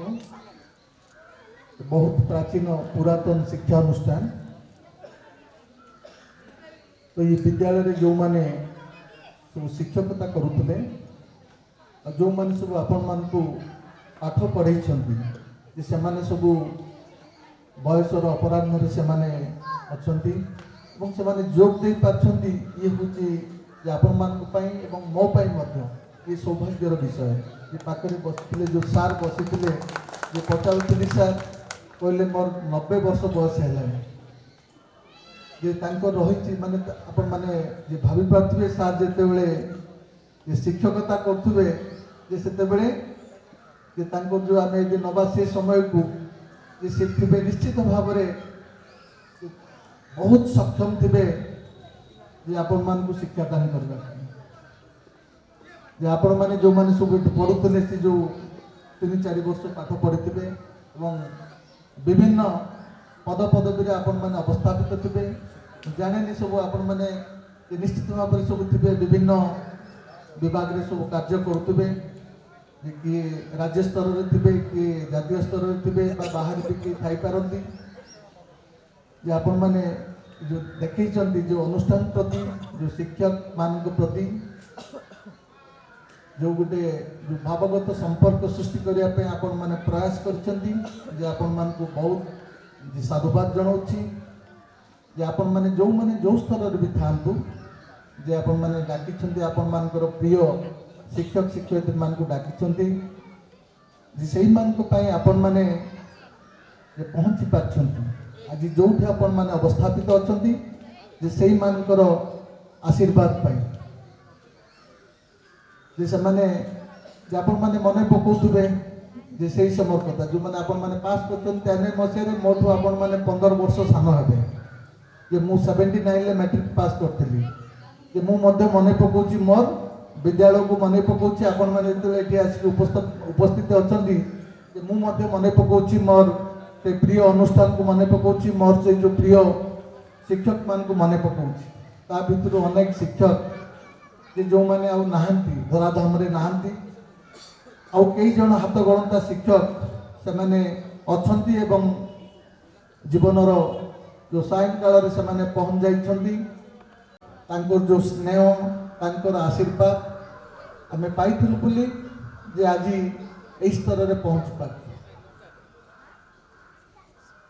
बहुत प्राचीन पुरातन शिक्षा अनुष्ठान। तो ये विद्यालय रे जो माने सब शिक्षकता करुले जो माने सब आपण मान को पाठ पढ़ाई से माने सब बयसर अपराह्न से माने अच्छी से माने जोग दे पारछंती ये होची जे आपण मान को पई एवं मो पई मध्य ये सौभाग्यर विषय। ये पाखरे बसिले जो सार बसिले जो पचाउतली सार कहले मोर 90 वर्ष बयस है रही माने आपण माने जे भावी पार्थ्वे सार जेते बेले ये शिक्षकता करथुबे जे सेते बेले जे तांको जो आमे जे नबा से समय को जे सेथिबे निश्चित भाव रे बहुत सक्षम थिबे जे आपण मान को शिक्षा दान करबा जे आपण माने जो माने सब पढुतले से जो 3-4 वर्ष पाठ पढ़िथिबे एवं विभिन्न पद पदवी आपण मैंने अवस्थापित थे जाने सब आपण मैंने निश्चित भाव में सब थे विभिन्न विभाग में सब कार्य करुवे किए राज्य स्तर में थे किए जातीय स्तर में थे बाहर भी किए थी पारती जे आपण मैंने जो देखी जो अनुष्ठान प्रति जो शिक्षक मान प्रति जो गोटे जो भावगत संपर्क सृष्टि करने आपण मैंने प्रयास कर आपण मान को बहुत साधुवाद जनाऊँगी जे आपण मैंने जो स्तर भी था जे आपण मैंने डाकी आपण मानकर प्रिय शिक्षक शिक्षयित्री मान को डाकी से आपण मैंने पहुँची पार्टी आज जो आपण मैंने अवस्थापित अच्छा से मानकर आशीर्वाद पाई जे मैंने आपण मैंने मन पकाउे जे से समय कथा जो मैंने आपण मैंने पास कर मसीह मोठू आपण मैंने 15 वर्ष सान हे जे मु 79 मैट्रिक पास करी जे मु मन पकाउची मोर विद्यालय को मन पकाउची आपण मैंने ये आसिक उपस्थित अच्छा जे मु मन पकाउची मोर से प्रिय अनुष्ठान को मन पकाउची मोर से जो प्रिय शिक्षक मान को मन पकाउची ता भितर अनेक शिक्षक जे जो मैंने आउ नाहंती धराधाम रे नाहंती आउ कई जन हाथ गणता शिक्षक से माने अछंती एवं जीवनर जो सायंकाल से माने पहुँच जाइछंती तांकर जो स्नेह तांकर आशीर्वाद आमे पाइथिलु बोली जे आज এই স্তରରେ ପହଞ୍ଚି ପାରୁଛୁ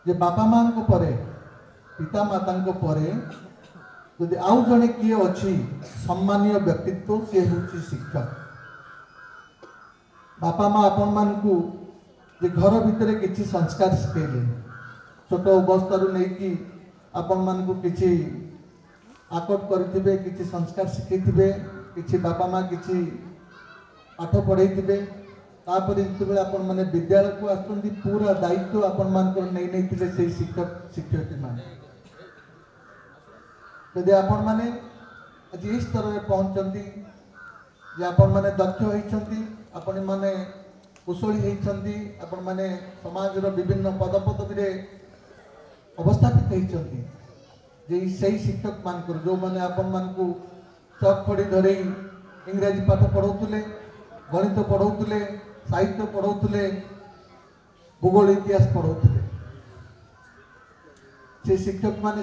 ଯେ ବାପା ମାଙ୍କ ପରେ ପିତା ମାତାଙ୍କ ପରେ ଯଦି ଆଉ ଜଣେ କିଏ ଅଛି ସମ୍ମାନୀୟ ବ୍ୟକ୍ତିତ୍ୱ ସିଏ ହେଉଛି ଶିକ୍ଷକ। ବାପା ମା ଆପଣମାନଙ୍କୁ ଯେ ଘର ଭିତରେ କିଛି ସଂସ୍କାର ଶିଖେଇଲେ, ଛୋଟ ଅବସ୍ଥାରୁ ନେଇକି ଆପଣମାନଙ୍କୁ କିଛି ଆକଟ କରିଥିବେ, କିଛି ସଂସ୍କାର ଶିଖେଇଥିବେ, କିଛି ବାପା ମା କିଛି ପାଠ ପଢ଼େଇଥିବେ। ତାପରେ ଯେତେବେଳେ ଆପଣମାନେ ବିଦ୍ୟାଳୟକୁ ଆସୁଛନ୍ତି ପୁରା ଦାୟିତ୍ୱ ଆପଣମାନଙ୍କର ନେଇଥିଲେ ସେଇ ଶିକ୍ଷକ ଶିକ୍ଷୟିତ୍ରୀମାନେ। ଯଦି ଆପଣମାନେ ଆଜି ଏହି ସ୍ତରରେ ପହଞ୍ଚନ୍ତି ଯେ ଆପଣମାନେ ଦକ୍ଷ ହେଇଛନ୍ତି, ଆପଣମାନେ କୁଶଳୀ ହେଇଛନ୍ତି, ଆପଣମାନେ ସମାଜର ବିଭିନ୍ନ ପଦପଦବୀରେ ଅବସ୍ଥାପିତ ହେଇଛନ୍ତି, ଯେ ସେଇ ଶିକ୍ଷକମାନଙ୍କର ଯେଉଁମାନେ ଆପଣମାନଙ୍କୁ ଚକ୍ ଖଡ଼ି ଧରେଇ ଇଂରାଜୀ ପାଠ ପଢ଼ଉଥିଲେ, ଗଣିତ ପଢ଼ଉଥିଲେ, ସାହିତ୍ୟ ପଢ଼ଉଥିଲେ, ଭୂଗୋଳ ଇତିହାସ ପଢ଼ଉଥିଲେ, ସେ ଶିକ୍ଷକମାନେ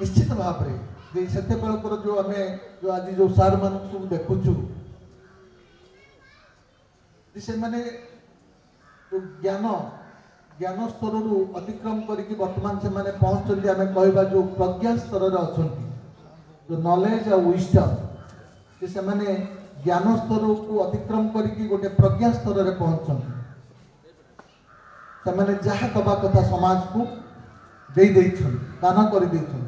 ନିଶ୍ଚିତ ଭାବରେ ଯେ ସେତେବେଳଙ୍କର ଯେଉଁ ଆମେ ଯେଉଁ ଆଜି ଯେଉଁ ସାର୍ମାନଙ୍କୁ ସବୁ ଦେଖୁଛୁ ଯେ ସେମାନେ ଯେଉଁ ଜ୍ଞାନ ସ୍ତରରୁ ଅତିକ୍ରମ କରିକି ବର୍ତ୍ତମାନ ସେମାନେ ପହଞ୍ଚୁଛନ୍ତି, ଆମେ କହିବା ଯେଉଁ ପ୍ରଜ୍ଞା ସ୍ତରରେ ଅଛନ୍ତି, ଯେଉଁ ନଲେଜ ଆଉ ୱିଜଡମ୍, ଯେ ସେମାନେ ଜ୍ଞାନ ସ୍ତରକୁ ଅତିକ୍ରମ କରିକି ଗୋଟେ ପ୍ରଜ୍ଞା ସ୍ତରରେ ପହଞ୍ଚନ୍ତି। ସେମାନେ ଯାହା ଦେବା କଥା ସମାଜକୁ ଦେଇଛନ୍ତି, ଦାନ କରିଦେଇଛନ୍ତି।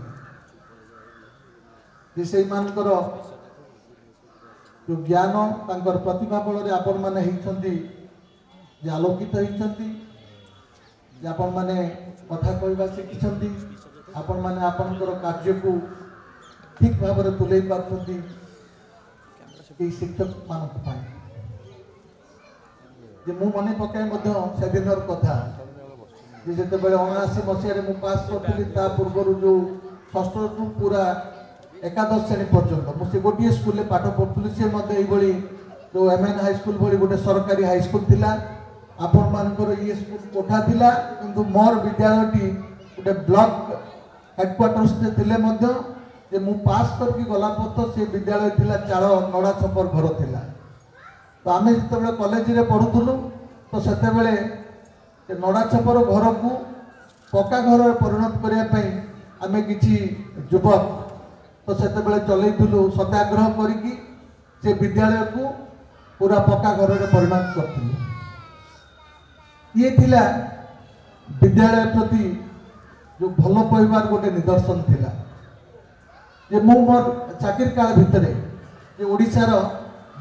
ଯେ ସେଇମାନଙ୍କର ଯେଉଁ ଜ୍ଞାନ ତାଙ୍କର ପ୍ରତିଭା ବଳରେ ଆପଣମାନେ ହେଇଛନ୍ତି ଯେ ଆଲୋକିତ ହେଇଛନ୍ତି, ଯେ ଆପଣମାନେ କଥା କହିବା ଶିଖିଛନ୍ତି, ଆପଣମାନେ ଆପଣଙ୍କର କାର୍ଯ୍ୟକୁ ଠିକ୍ ଭାବରେ ତୁଲେଇ ପାରୁଛନ୍ତି এই ଶିକ୍ଷକମାନଙ୍କ ପାଇଁ। ଯେ ମୁଁ ମନେ ପକାଏ ମଧ୍ୟ ସେଦିନର କଥା ଯେ ଯେତେବେଳେ 79 ମସିହାରେ ମୁଁ ପାସ୍ କରିଥିଲି, ତା ପୂର୍ବରୁ ଯେଉଁ ଷଷ୍ଠରୁ ପୁରା ଏକାଦଶ ଶ୍ରେଣୀ ପର୍ଯ୍ୟନ୍ତ ମୁଁ ସେ ଗୋଟିଏ ସ୍କୁଲରେ ପାଠ ପଢ଼ୁଥିଲି। ସେ ମଧ୍ୟ ଏଇଭଳି ଯେଉଁ MN ହାଇସ୍କୁଲ ଭଳି ଗୋଟେ ସରକାରୀ ହାଇସ୍କୁଲ ଥିଲା। ଆପଣମାନଙ୍କର ଇଏ ସ୍କୁଲ କୋଠା ଥିଲା, କିନ୍ତୁ ମୋର ବିଦ୍ୟାଳୟଟି ଗୋଟେ ବ୍ଲକ ହେଡ଼କ୍ୱାର୍ଟର୍ସରେ ଥିଲେ ମଧ୍ୟ ଯେ ମୁଁ ପାସ୍ କରିକି ଗଲା ପରେ ସେ ବିଦ୍ୟାଳୟ ଥିଲା ଚାଳ ନଡ଼ା ଛପର ଘର ଥିଲା। ତ ଆମେ ଯେତେବେଳେ କଲେଜରେ ପଢ଼ୁଥିଲୁ ତ ସେତେବେଳେ ସେ ନଡ଼ା ଛପର ଘରକୁ ପକ୍କା ଘରରେ ପରିଣତ କରିବା ପାଇଁ ଆମେ କିଛି ଯୁବକ ତ ସେତେବେଳେ ଚଲେଇଥିଲୁ ସତ୍ୟାଗ୍ରହ କରିକି ସେ ବିଦ୍ୟାଳୟକୁ ପୁରା ପକ୍କା ଘରରେ ପରିଣତ କରିଥିଲୁ। ଇଏ ଥିଲା ବିଦ୍ୟାଳୟ ପ୍ରତି ଯେଉଁ ଭଲ ପାଇବାର ଗୋଟେ ନିଦର୍ଶନ ଥିଲା। ଯେ ମୁଁ ମୋର ଚାକିରି କାଳ ଭିତରେ ଯେ ଓଡ଼ିଶାର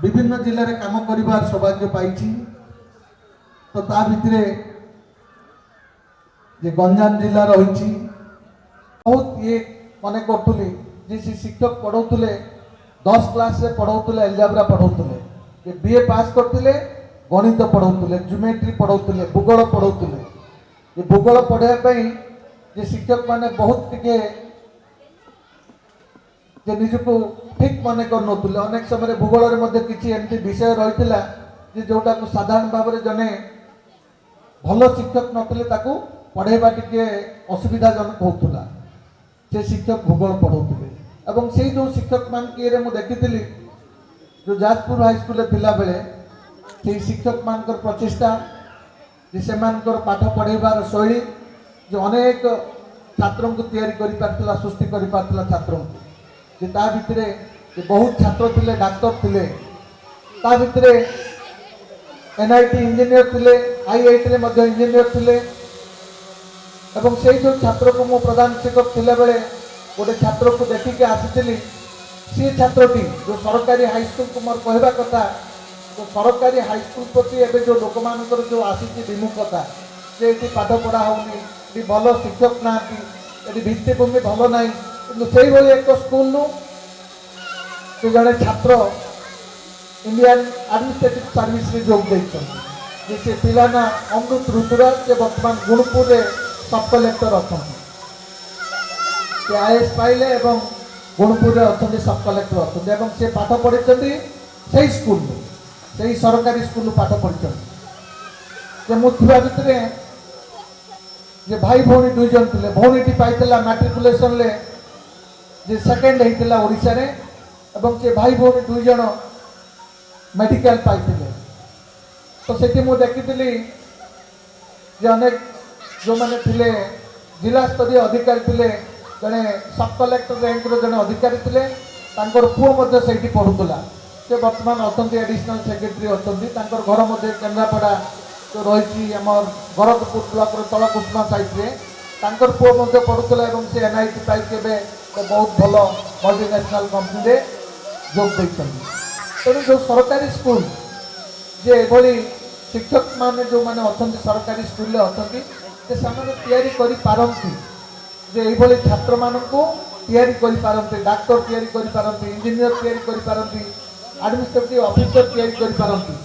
ବିଭିନ୍ନ ଜିଲ୍ଲାରେ କାମ କରିବାର ସୌଭାଗ୍ୟ ପାଇଛି। ତ ତା ଭିତରେ ଯେ ଗଞ୍ଜାମ ଜିଲ୍ଲା ରହିଛି, ବହୁତ ଇଏ ମନେ କରୁଥିଲି ଯେ ସେ ଶିକ୍ଷକ ପଢ଼ଉଥିଲେ 10 କ୍ଲାସରେ ପଢ଼ଉଥିଲେ, ଏଲଜାବ୍ରା ପଢ଼ଉଥିଲେ, ଯେ BA ପାସ୍ କରିଥିଲେ, ଗଣିତ ପଢ଼ଉଥିଲେ, ଜିଓମେଟ୍ରି ପଢ଼ଉଥିଲେ, ଭୂଗୋଳ ପଢ଼ଉଥିଲେ। ଯେ ଭୂଗୋଳ ପଢ଼ାଇବା ପାଇଁ ଯେ ଶିକ୍ଷକମାନେ ବହୁତ ଟିକେ ଯେ ନିଜକୁ ଠିକ୍ ମନେ କରୁନଥିଲେ। ଅନେକ ସମୟରେ ଭୂଗୋଳରେ ମଧ୍ୟ କିଛି ଏମିତି ବିଷୟ ରହିଥିଲା ଯେ ଯେଉଁଟାକୁ ସାଧାରଣ ଭାବରେ ଜଣେ ଭଲ ଶିକ୍ଷକ ନଥିଲେ ତାକୁ ପଢ଼େଇବା ଟିକେ ଅସୁବିଧାଜନକ ହେଉଥିଲା। ସେ ଶିକ୍ଷକ ଭୂଗୋଳ ପଢ଼ଉଥିଲେ ଏବଂ ସେଇ ଯେଉଁ ଶିକ୍ଷକମାନଙ୍କ ଇଏରେ ମୁଁ ଦେଖିଥିଲି ଯେଉଁ ଯାଜପୁର ହାଇସ୍କୁଲରେ ଥିଲାବେଳେ ସେଇ ଶିକ୍ଷକମାନଙ୍କର ପ୍ରଚେଷ୍ଟା ଯେ ସେମାନଙ୍କର ପାଠ ପଢ଼େଇବାର ଶୈଳୀ ଯେ ଅନେକ ଛାତ୍ରଙ୍କୁ ତିଆରି କରିପାରିଥିଲା, ସୃଷ୍ଟି କରିପାରିଥିଲା ଛାତ୍ରଙ୍କୁ। ଯେ ତା ଭିତରେ ବହୁତ ଛାତ୍ର ଥିଲେ, ଡାକ୍ତର ଥିଲେ, ତା ଭିତରେ NIT ଇଞ୍ଜିନିୟର ଥିଲେ, IITରେ ମଧ୍ୟ ଇଞ୍ଜିନିୟର ଥିଲେ। ଏବଂ ସେଇ ଯେଉଁ ଛାତ୍ରକୁ ମୁଁ ପ୍ରଧାନ ଶିକ୍ଷକ ଥିଲାବେଳେ ଗୋଟେ ଛାତ୍ରକୁ ଦେଖିକି ଆସିଥିଲି, ସିଏ ଛାତ୍ରଟି ଯେଉଁ ସରକାରୀ ହାଇସ୍କୁଲକୁ ମୋର କହିବା କଥା, ଯେଉଁ ସରକାରୀ ହାଇସ୍କୁଲ ପ୍ରତି ଏବେ ଯେଉଁ ଲୋକମାନଙ୍କର ଯେଉଁ ଆସିଛି ବିମୁଖତା ଯେ ଏଠି ପାଠ ପଢ଼ା ହେଉନି, ଏଠି ଭଲ ଶିକ୍ଷକ ନାହାନ୍ତି, ଏଠି ଭିତ୍ତିଭୂମି ଭଲ ନାହିଁ, କିନ୍ତୁ ସେଇଭଳି ଏକ ସ୍କୁଲରୁ ସେ ଜଣେ ଛାତ୍ର ଇଣ୍ଡିଆନ୍ ଆଡମିନିଷ୍ଟ୍ରେଟିଭ ସର୍ଭିସରେ ଯୋଗ ଦେଇଛନ୍ତି। ଯେ ସେ ପିଲା ନା ଅମୃତ ଋତୁରାଜ, ସେ ବର୍ତ୍ତମାନ ଗୁଣପୁରରେ ସବ୍ କଲେକ୍ଟର ଅଛନ୍ତି। ସେ IAS ପାଇଲେ ଏବଂ ଗୁଣପୁରରେ ଅଛନ୍ତି, ସବ୍ କଲେକ୍ଟର ଅଛନ୍ତି ଏବଂ ସେ ପାଠ ପଢ଼ିଛନ୍ତି ସେଇ ସ୍କୁଲରୁ, ସେଇ ସରକାରୀ ସ୍କୁଲରୁ ପାଠ ପଢ଼ିଛନ୍ତି। ଯେ ମୁଁ ଥିବା ଭିତରେ ଯେ ଭାଇ ଭଉଣୀ 2 ଜଣ ଥିଲେ। ଭଉଣୀଟି ପାଇଥିଲା ମାଟ୍ରିକୁଲେସନରେ ଯେ ସେକେଣ୍ଡ ହେଇଥିଲା ଓଡ଼ିଶାରେ ଏବଂ ସେ ଭାଇ ଭଉଣୀ 2 ଜଣ ମେଡିକାଲ ପାଇଥିଲେ। ତ तो सेठी मु देखिथिली जे अनेक जो माने थिले जिला स्तरीय अधिकारी थिले जने सब कलेक्टर रैंक रो जने अधिकारी थिले तांकर पुओ मध्ये सेठी पढुतला से वर्तमान अछंती एडिशनल सेक्रेटरी अछंती तांकर घर मध्ये केन्द्रापड़ा जो रही आमर भरतपुर ब्लॉक रो तलकुष्मा साइट रे तांकर पुओ मध्ये पढुतला एवं से एनआईटी पाई केबे बहुत भलो मल्टीनेशनल कंपनी रे जोग दैछंती तेणु जो सरकारी स्कूल जे एभली शिक्षक माने जो माने अछंती सरकारी स्कूल रे अछंती से सामने तैयारी करि पारंती जे एभली छात्र माननको तैयारी करि पारंती डॉक्टर तैयारी करि पारंती इंजीनियर तैयारी करि पारंती एडमिनिस्ट्रेटिव ऑफिसर तैयारी करि पारंती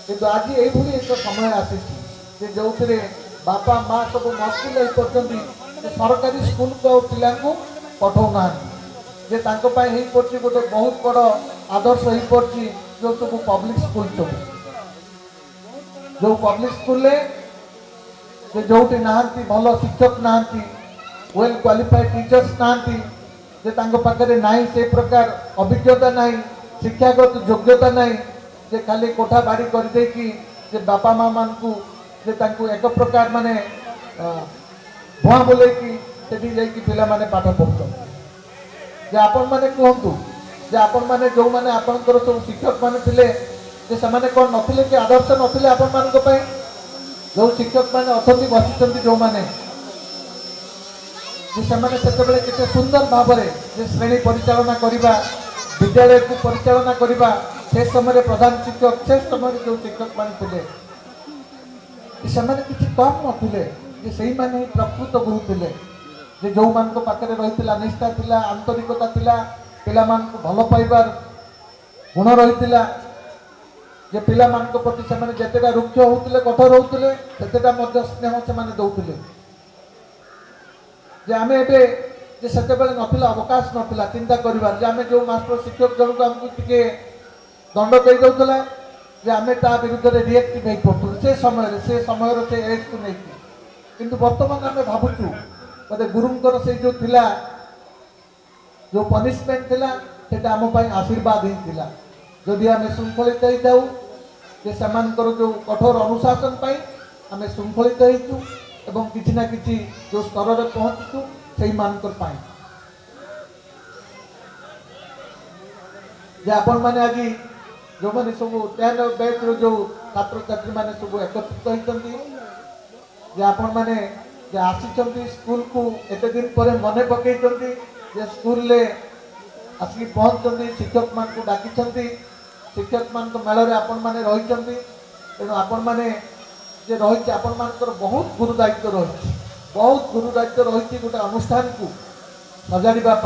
किंतु आज एभली एक समय आसीछि जे जोथिरे बापा माँ सब मस्किल होई पड़छंती जे सरकारी स्कूल को पिलांको पठौ ना जे तांको पाई हेई पड़छि गोटे बहुत बड़ आदर्श हेई पड़छि जो सब पब्लिक स्कूल सब जो पब्लिक स्कूल ले जे जोटी नाहंती भलो शिक्षक नाहंती वेल क्वालिफाइड टीचर्स नाहंती जे तांको पाखरे नाही से प्रकार अभिज्ञता नाही शिक्षागत योग्यता नाही जे खाली कोठा बाड़ी कर दे कि जे बापा माँ मान को जे तांको एक प्रकार माने भुआ बोले कि सेठी जाई कि पिला माने पाठ पढुछन जे आपण माने कहंतु जे आपण माने जो माने आपनकर सब शिक्षक माने थिले जे समाने कोन नथिले कि आदर्श नथिले आपण मान को पई जो शिक्षक माने अछंती बसिचंती जो माने जे समाने सेतेबेले केते सुंदर भाबरे जे श्रेणी परिचालना करिबा विद्यालय को परिचालना करिबा से समय प्रधान शिक्षक से समय जो शिक्षक माने थिले ସେମାନେ କିଛି କମ୍ ନଥିଲେ ଯେ ସେଇମାନେ ହିଁ ପ୍ରକୃତ ଗୁରୁ ଥିଲେ ଯେ ଯେଉଁମାନଙ୍କ ପାଖରେ ରହିଥିଲା ନିଷ୍ଠା ଥିଲା ଆନ୍ତରିକତା ଥିଲା ପିଲାମାନଙ୍କୁ ଭଲ ପାଇବାର ଗୁଣ ରହିଥିଲା ଯେ ପିଲାମାନଙ୍କ ପ୍ରତି ସେମାନେ ଯେତେଟା ରୁକ୍ଷ ହେଉଥିଲେ କଠୋର ହେଉଥିଲେ ସେତେଟା ମଧ୍ୟ ସ୍ନେହ ସେମାନେ ଦେଉଥିଲେ ଯେ ଆମେ ଏବେ ଯେ ସେତେବେଳେ ନଥିଲା ଅବକାଶ ନଥିଲା ଚିନ୍ତା କରିବାର ଯେ ଆମେ ଯେଉଁ ମାଷ୍ଟର ଶିକ୍ଷକ ଜଣକୁ ଆମକୁ ଟିକେ ଦଣ୍ଡ ଦେଇଦେଉଥିଲା जे आमे ता विरुद्ध रे रिएक्टिव हेई पड़तु से समय से एज को नहीं किंतु वर्तमान आमे भाबुचु बोले गुरुंकर से जो थिला जो पनिशमेंट थिला सेटा आम पई आशीर्वाद ही थिला जदि आमे शृंखलित हेई जाऊ जे समानकर जो कठोर अनुशासन पई आमे शृंखलित हेइचु एवं किछि ना किछि जो स्तर रे पहुंचु सेही मानकर पई जे आपण माने आज जो मैंने सब 10 बैच जो छात्र छात्री मैंने सब एकत्रित होती आपण मैंने आसी स्कूल को एते दिन पर मन पकई जे स्कूल ले आसिक पहुँचती शिक्षक मान को डाकी शिक्षक मान मेल में आपण मैंने रही तेणु आपण मैंने रही आपण मान बहुत गुरु दायित्व रही बहुत गुरु दायित्व रही गोटे अनुष्ठान को सजाड़ा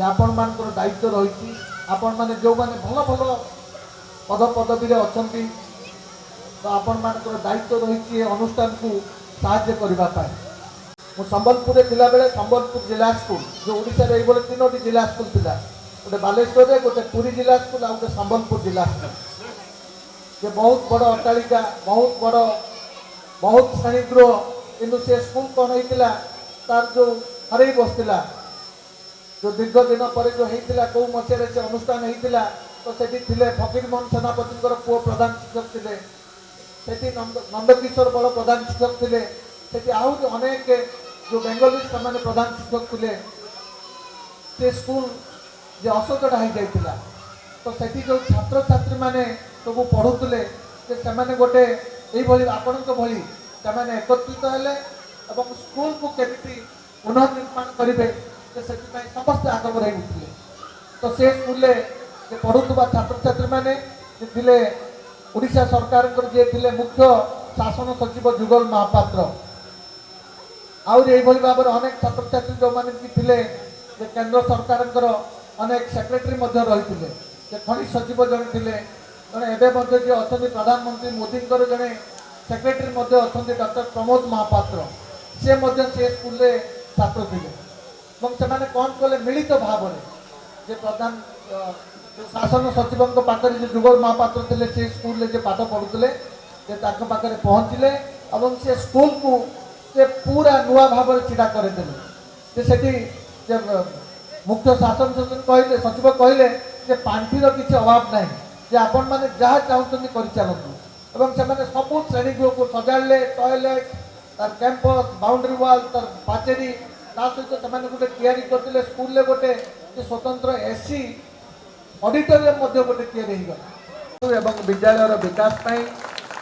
आपण मान दायित्व रही आपण माने जो माने भल भल पद पदवी रे अछंती तो आपण मानकर दायित्व रही अनुष्ठान को साहाय्य करबा पाए मु संबलपुर थिला बेले संबलपुर जिला स्कूल जो ओडिसा रे बोले तीनोटी जिला स्कूल थिला गोटे बालेश्वर रे गोटे पुरी जिला स्कूल आ गोटे संबलपुर जिला स्कूल जे बहुत बड़ अट्टालिका बहुत श्रेणीगृह किंतु से स्कूल कौन होइतिला तार जो हरई बसतिला जो दीर्घ दिन पर जो होता कौ मसीह से अनुष्ठान होता तो सेठी थिले फकीर मोहन सेनापति पुओ प्रधान शिक्षक थिले सेठी नंदकिशोर बड़ प्रधान शिक्षक थिले सेठी आउ अनेक जो बेंगली से प्रधान शिक्षक थिले से स्कूल जे असजड़ा हो जाइतिला तो सेठी जो छात्र छात्री माने सब पढ़ुले से गोटे यही आपणक भली से एकत्रित हेले एवं स्कूल को केमिति पुनर्निर्माण करेंगे समस्त आगम रही उठे तो से स्कूल पढ़ुवा छात्र छात्री मैंने थे ओडिशा सरकार जे थे मुख्य शासन सचिव जुगल महापात्र आहरी भाव में अनेक छात्र छात्री जो मैंने थे केंद्र सरकार अनेक सेक्रेटरी रही थे खनि सचिव जड़े थे जड़े एवं अच्छा प्रधानमंत्री मोदी जड़े सेक्रेटरी अच्छा डॉक्टर प्रमोद महापात्र से स्कूल छात्र थे से कौन कले मिलित भाव में प्रधान शासन सचिव पाखे जो जुगल महापात्र थे से स्कूल पाठ पढ़ुले पाखे पहुँचले और से स्कूल को से पूरा नुआ भाव में छिड़ा करदे मुख्य शासन सचिव कहले पांठीर किसी अभाव ना ଯେ ଆପଣମାନେ ଯାହା ଚାହୁଁଛନ୍ତି କରିଚାଲନ୍ତୁ ଏବଂ ସେମାନେ ସବୁ ଶ୍ରେଣୀଗୃହକୁ ସଜାଡ଼ିଲେ ଟଏଲେଟ୍ ତାର କ୍ୟାମ୍ପସ୍ ବାଉଣ୍ଡରୀ ୱାଲ୍ ତାର ପାଚେରୀ ତା ସହିତ ସେମାନେ ଗୋଟେ ତିଆରି କରିଥିଲେ ସ୍କୁଲରେ ଗୋଟେ ସ୍ୱତନ୍ତ୍ର ଏସି ଅଡିଟୋରିୟମ୍ ମଧ୍ୟ ଗୋଟେ ତିଆରି ହେଇଗଲା ଏବଂ ବିଦ୍ୟାଳୟର ବିକାଶ ପାଇଁ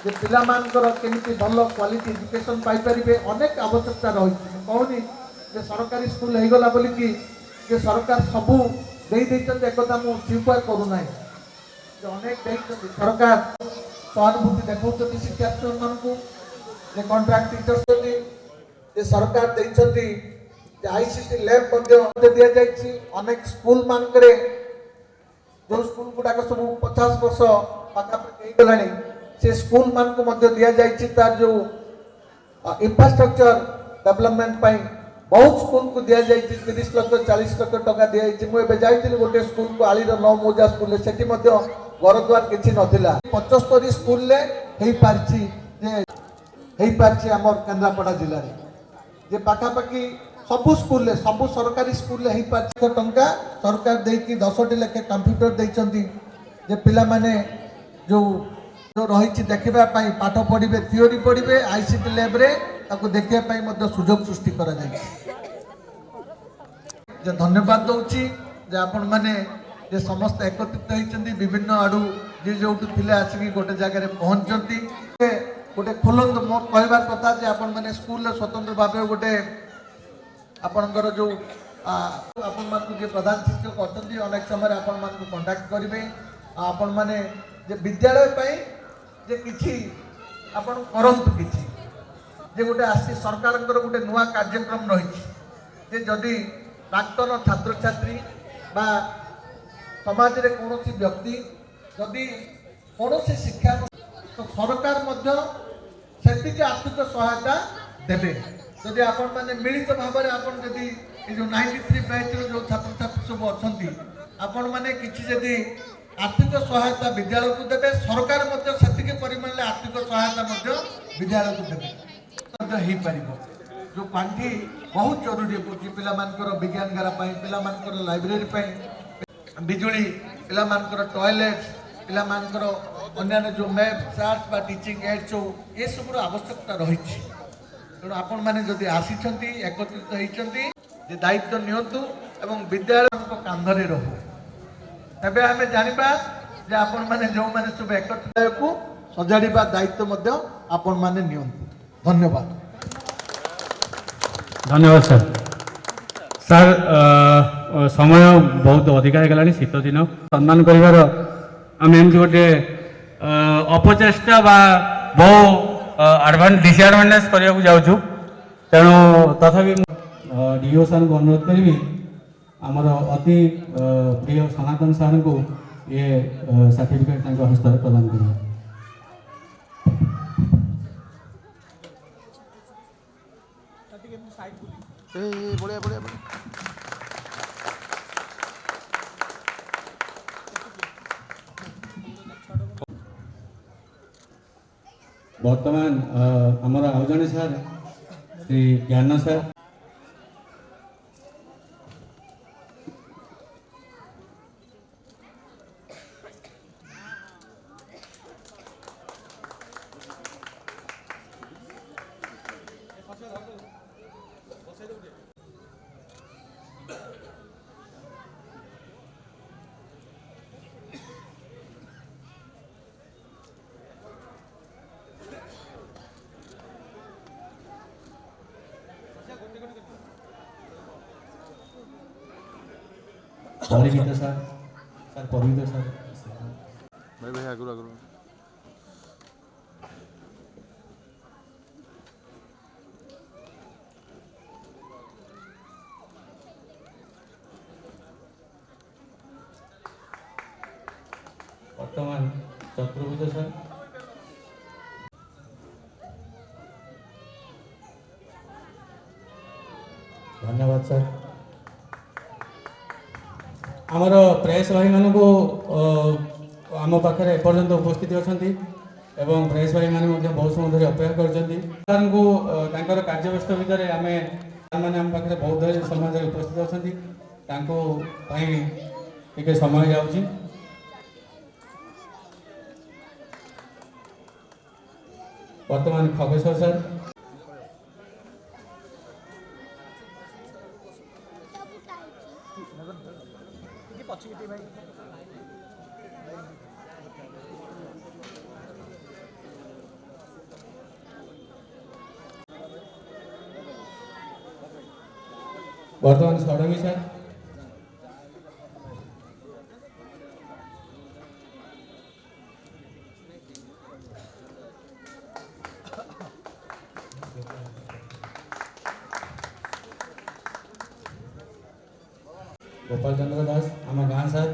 ଯେ ପିଲାମାନଙ୍କର କେମିତି ଭଲ କ୍ୱାଲିଟି ଏଜୁକେସନ୍ ପାଇପାରିବେ ଅନେକ ଆବଶ୍ୟକତା ରହିଛି ମୁଁ କହୁନି ଯେ ସରକାରୀ ସ୍କୁଲ ହେଇଗଲା ବୋଲିକି ଯେ ସରକାର ସବୁ ଦେଇଛନ୍ତି ଏକଥା ମୁଁ ସ୍ୱୀକାର କରୁନାହିଁ ଯେ ଅନେକ ଦେଇଛନ୍ତି ସରକାର ସହାନୁଭୂତି ଦେଖାଉଛନ୍ତି ଶିକ୍ଷାର୍ଥୀମାନଙ୍କୁ ଯେ କଣ୍ଟ୍ରାକ୍ଟ ଟିଚର୍ସ ଯେ ସରକାର ଦେଇଛନ୍ତି ଯେ ICT ଲ୍ୟାବ୍ ମଧ୍ୟ ଦିଆଯାଇଛି ଅନେକ ସ୍କୁଲ ମାନଙ୍କରେ ଯେଉଁ ସ୍କୁଲ ଗୁଡ଼ାକ ସବୁ 50 ବର୍ଷ ପାଖାପାଖି ହେଇଗଲାଣି ସେ ସ୍କୁଲ ମାନଙ୍କୁ ମଧ୍ୟ ଦିଆଯାଇଛି ତାର ଯେଉଁ ଇନଫ୍ରାଷ୍ଟ୍ରକ୍ଚର ଡେଭଲପମେଣ୍ଟ ପାଇଁ ବହୁତ ସ୍କୁଲକୁ ଦିଆଯାଇଛି 30 ଲକ୍ଷ 40 ଲକ୍ଷ ଟଙ୍କା ଦିଆଯାଇଛି ମୁଁ ଏବେ ଯାଇଥିଲି ଗୋଟେ ସ୍କୁଲକୁ ଆଳିର 9 ମୌଜା ସ୍କୁଲରେ ସେଠି ମଧ୍ୟ ଘରଦ୍ୱାର କିଛି ନଥିଲା 75 ସ୍କୁଲରେ ହେଇପାରିଛି ଯେ ହେଇପାରିଛି ଆମର କେନ୍ଦ୍ରାପଡ଼ା ଜିଲ୍ଲାରେ ଯେ ପାଖାପାଖି ସବୁ ସ୍କୁଲରେ ସବୁ ସରକାରୀ ସ୍କୁଲରେ ହେଇପାରିଛି ଟଙ୍କା ସରକାର ଦେଇକି 10ଟି ଲେଖେ କମ୍ପ୍ୟୁଟର ଦେଇଛନ୍ତି ଯେ ପିଲାମାନେ ଯେଉଁ ରହିଛି ଦେଖିବା ପାଇଁ ପାଠ ପଢ଼ିବେ ଥିଓରି ପଢ଼ିବେ ICT ଲ୍ୟାବ୍ରେ ତାକୁ ଦେଖିବା ପାଇଁ ମଧ୍ୟ ସୁଯୋଗ ସୃଷ୍ଟି କରାଯାଇଛି ଯେ ଧନ୍ୟବାଦ ଦେଉଛି ଯେ ଆପଣମାନେ ଯେ ସମସ୍ତେ ଏକତ୍ରିତ ହେଇଛନ୍ତି ବିଭିନ୍ନ ଆଡ଼ୁ ଯିଏ ଯେଉଁଠୁ ଥିଲେ ଆସିକି ଗୋଟେ ଜାଗାରେ ପହଞ୍ଚିଛନ୍ତି ଗୋଟେ ଖୋଲନ୍ତୁ ମୋର କହିବାର କଥା ଯେ ଆପଣମାନେ ସ୍କୁଲରେ ସ୍ୱତନ୍ତ୍ର ଭାବେ ଗୋଟେ ଆପଣଙ୍କର ଯେଉଁ ଆପଣମାନଙ୍କୁ ଯିଏ ପ୍ରଧାନ ଶିକ୍ଷକ ଅଛନ୍ତି ଅନେକ ସମୟରେ ଆପଣମାନଙ୍କୁ କଣ୍ଟାକ୍ଟ କରିବେ ଆପଣମାନେ ଯେ ବିଦ୍ୟାଳୟ ପାଇଁ ଯେ କିଛି ଆପଣ କରନ୍ତୁ କିଛି ଯେ ଗୋଟେ ଆସି ସରକାରଙ୍କର ଗୋଟେ ନୂଆ କାର୍ଯ୍ୟକ୍ରମ ରହିଛି ଯେ ଯଦି ପ୍ରାକ୍ତନ ଛାତ୍ରଛାତ୍ରୀ ବା ସମାଜରେ କୌଣସି ବ୍ୟକ୍ତି ଯଦି କୌଣସି ଶିକ୍ଷା ତ ସରକାର ମଧ୍ୟ ସେତିକି ଆର୍ଥିକ ସହାୟତା ଦେବେ ଯଦି ଆପଣମାନେ ମିଳିତ ଭାବରେ ଆପଣ ଯଦି ଏ ଯେଉଁ 93 ବ୍ୟାଚ୍ର ଯେଉଁ ଛାତ୍ରଛାତ୍ରୀ ସବୁ ଅଛନ୍ତି ଆପଣମାନେ କିଛି ଯଦି ଆର୍ଥିକ ସହାୟତା ବିଦ୍ୟାଳୟକୁ ଦେବେ ସରକାର ମଧ୍ୟ ସେତିକି ପରିମାଣରେ ଆର୍ଥିକ ସହାୟତା ମଧ୍ୟ ବିଦ୍ୟାଳୟକୁ ଦେବେ ମଧ୍ୟ ହେଇପାରିବ ଯେଉଁ ପାଣ୍ଠି ବହୁତ ଜରୁରୀ ପଡ଼ୁଛି ପିଲାମାନଙ୍କର ବିଜ୍ଞାନଗାର ପାଇଁ ପିଲାମାନଙ୍କର ଲାଇବ୍ରେରୀ ପାଇଁ ବିଜୁଳି ପିଲାମାନଙ୍କର ଟଏଲେଟ୍ ପିଲାମାନଙ୍କର ଅନ୍ୟାନ୍ୟ ଯେଉଁ ମ୍ୟାପ୍ ଚାର୍ଟ ବା ଟିଚିଂ ଏଡ୍ ଯେଉଁ ଏସବୁର ଆବଶ୍ୟକତା ରହିଛି ତେଣୁ ଆପଣମାନେ ଯଦି ଆସିଛନ୍ତି ଏକତ୍ରିତ ହେଇଛନ୍ତି ଯେ ଦାୟିତ୍ୱ ନିଅନ୍ତୁ ଏବଂ ବିଦ୍ୟାଳୟଙ୍କ କାନ୍ଧରେ ରହୁ ତେବେ ଆମେ ଜାଣିବା ଯେ ଆପଣମାନେ ଯେଉଁମାନେ ସବୁ ଏକତ୍ରିତକୁ ସଜାଡ଼ିବା ଦାୟିତ୍ୱ ମଧ୍ୟ ଆପଣମାନେ ନିଅନ୍ତୁ ଧନ୍ୟବାଦ ଧନ୍ୟବାଦ ସାର୍ ସାର୍ ସମୟ ବହୁତ ଅଧିକା ହେଇଗଲାଣି ଶୀତ ଦିନ ସମ୍ମାନ କରିବାର ଆମେ ଏମିତି ଗୋଟେ ଅପଚେଷ୍ଟା ବା ବହୁ ଡିସଆଡଭାଣ୍ଟେଜ୍ କରିବାକୁ ଯାଉଛୁ ତେଣୁ ତଥାପି DO ସାର୍ଙ୍କୁ ଅନୁରୋଧ କରିବି ଆମର ଅତି ପ୍ରିୟ ସନାତନ ସାର୍ଙ୍କୁ ଏ ସାର୍ଟିଫିକେଟ୍ ତାଙ୍କ ହସ୍ତରେ ପ୍ରଦାନ କରିବେ ବଢ଼ିଆ ବଢ଼ିଆ ବର୍ତ୍ତମାନ ଆମର ଆଉ ଜଣେ ସାର୍ ଶ୍ରୀ ଜ୍ଞାନ ସାର୍ ପରିମିତ ସାର୍ ସାର୍ ପରିମିତ ସାର୍ ଭାଇ ଭାଇ ଆଗରୁ ଆଗରୁ ବର୍ତ୍ତମାନ ଚତୁର୍ଭୁଜ ସାର୍ ଧନ୍ୟବାଦ ସାର୍ ଆମର ପ୍ରେସ୍ ଭାଇମାନଙ୍କୁ ଆମ ପାଖରେ ଏପର୍ଯ୍ୟନ୍ତ ଉପସ୍ଥିତ ଅଛନ୍ତି ଏବଂ ପ୍ରେସ୍ ଭାଇମାନେ ମଧ୍ୟ ବହୁତ ସମୟ ଧରି ଅପେକ୍ଷା କରିଛନ୍ତି ସାର୍ଙ୍କୁ ତାଙ୍କର କାର୍ଯ୍ୟବ୍ୟସ୍ତ ଭିତରେ ଆମେ ସାର୍ମାନେ ଆମ ପାଖରେ ବହୁତ ସମୟ ଧରି ଉପସ୍ଥିତ ଅଛନ୍ତି ତାଙ୍କୁ ପାଇଁ ଟିକେ ସମୟ ଯାଉଛି ବର୍ତ୍ତମାନ ଖଗେଶ୍ୱର ସାର୍। ବର୍ତ୍ତମାନ ଷଡ଼ଙ୍ଗୀ ସାର୍। गोपाल चंद्र दास आम गाँ सार।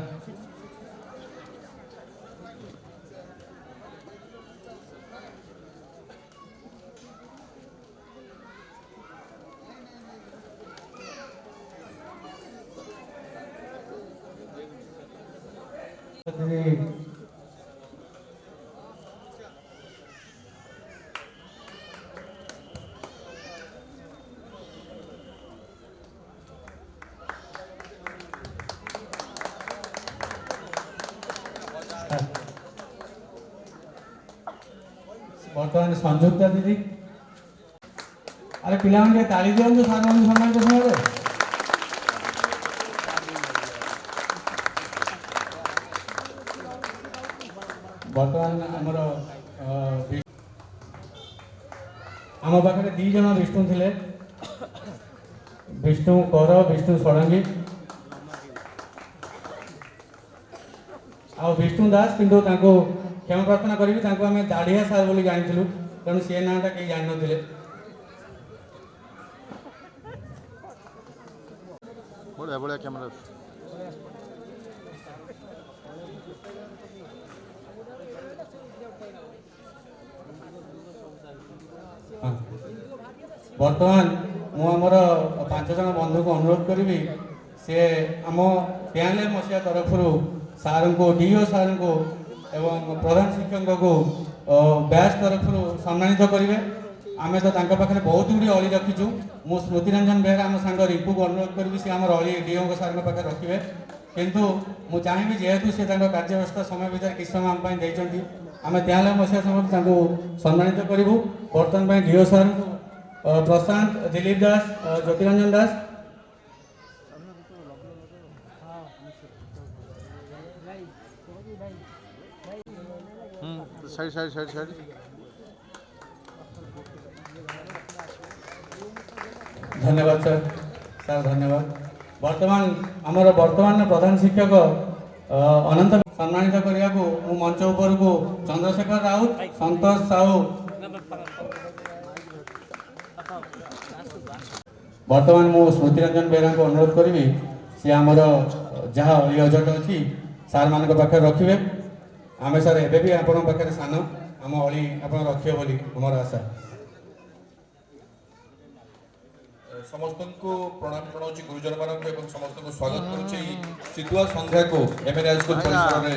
बर्तमान संयुक्ता दीदी अरे पिला ताली दिखाँ सार मान सम्मानित समय बर्तमान आमर आम पाखे दी जन विष्णु थे विष्णु कर विष्णु षड़ंगी आ विष्णु दास किंतु क्षमा प्रार्थना करी आम दाढ़िया सार बोली जानी तेणु सी नाटा कहीं जान नी बढ़िया बढ़िया कैमरा बर्तमान मुझर 5 जन बंधु को अनुरोध करी सी आम 93 मसीहा तरफ सार को डीओ सार को एवं प्रधान शिक्षक को बैच तरफ सम्मानित करेंगे। आम तो पाखे बहुत गुड़ी अली रखीचु मु स्मृतिरंजन बेहरा आम सांग रिंकू को अनुरोध करी सी आम अली डीओ सार पाखे रखिए किंतु मु चाहिए जेहेतु सी कार्यव्यवस्था समय भितर किस समय आम देती आम 93 मसीहा समय सम्मानित करूँ। बर्तमान डीओ सार प्रशांत दिलीप दास ज्योतिरंजन दास साइड साइड साइड साइड धन्यवाद सर सर धन्यवाद। बर्तमान आमर वर्तमान प्रधान शिक्षक अनंत सम्मानित करने को मंच उपर को चंद्रशेखर राउत संतोष साहू बर्तमान मु स्मृतिरंजन बेहरा को अनुरोध करी सी आमर जहाँ अली अजट अच्छी सार मान पाखे रखिए आम सर एबे भी आपण पाखे सान आम अली आप रखिए बोली आमर आशा। समस्त को प्रणाम जनाऊँ गुरुजन मान समस्त को स्वागत करुचे शीतुआ संध्या को एमएन हाईस्कूल परिसर में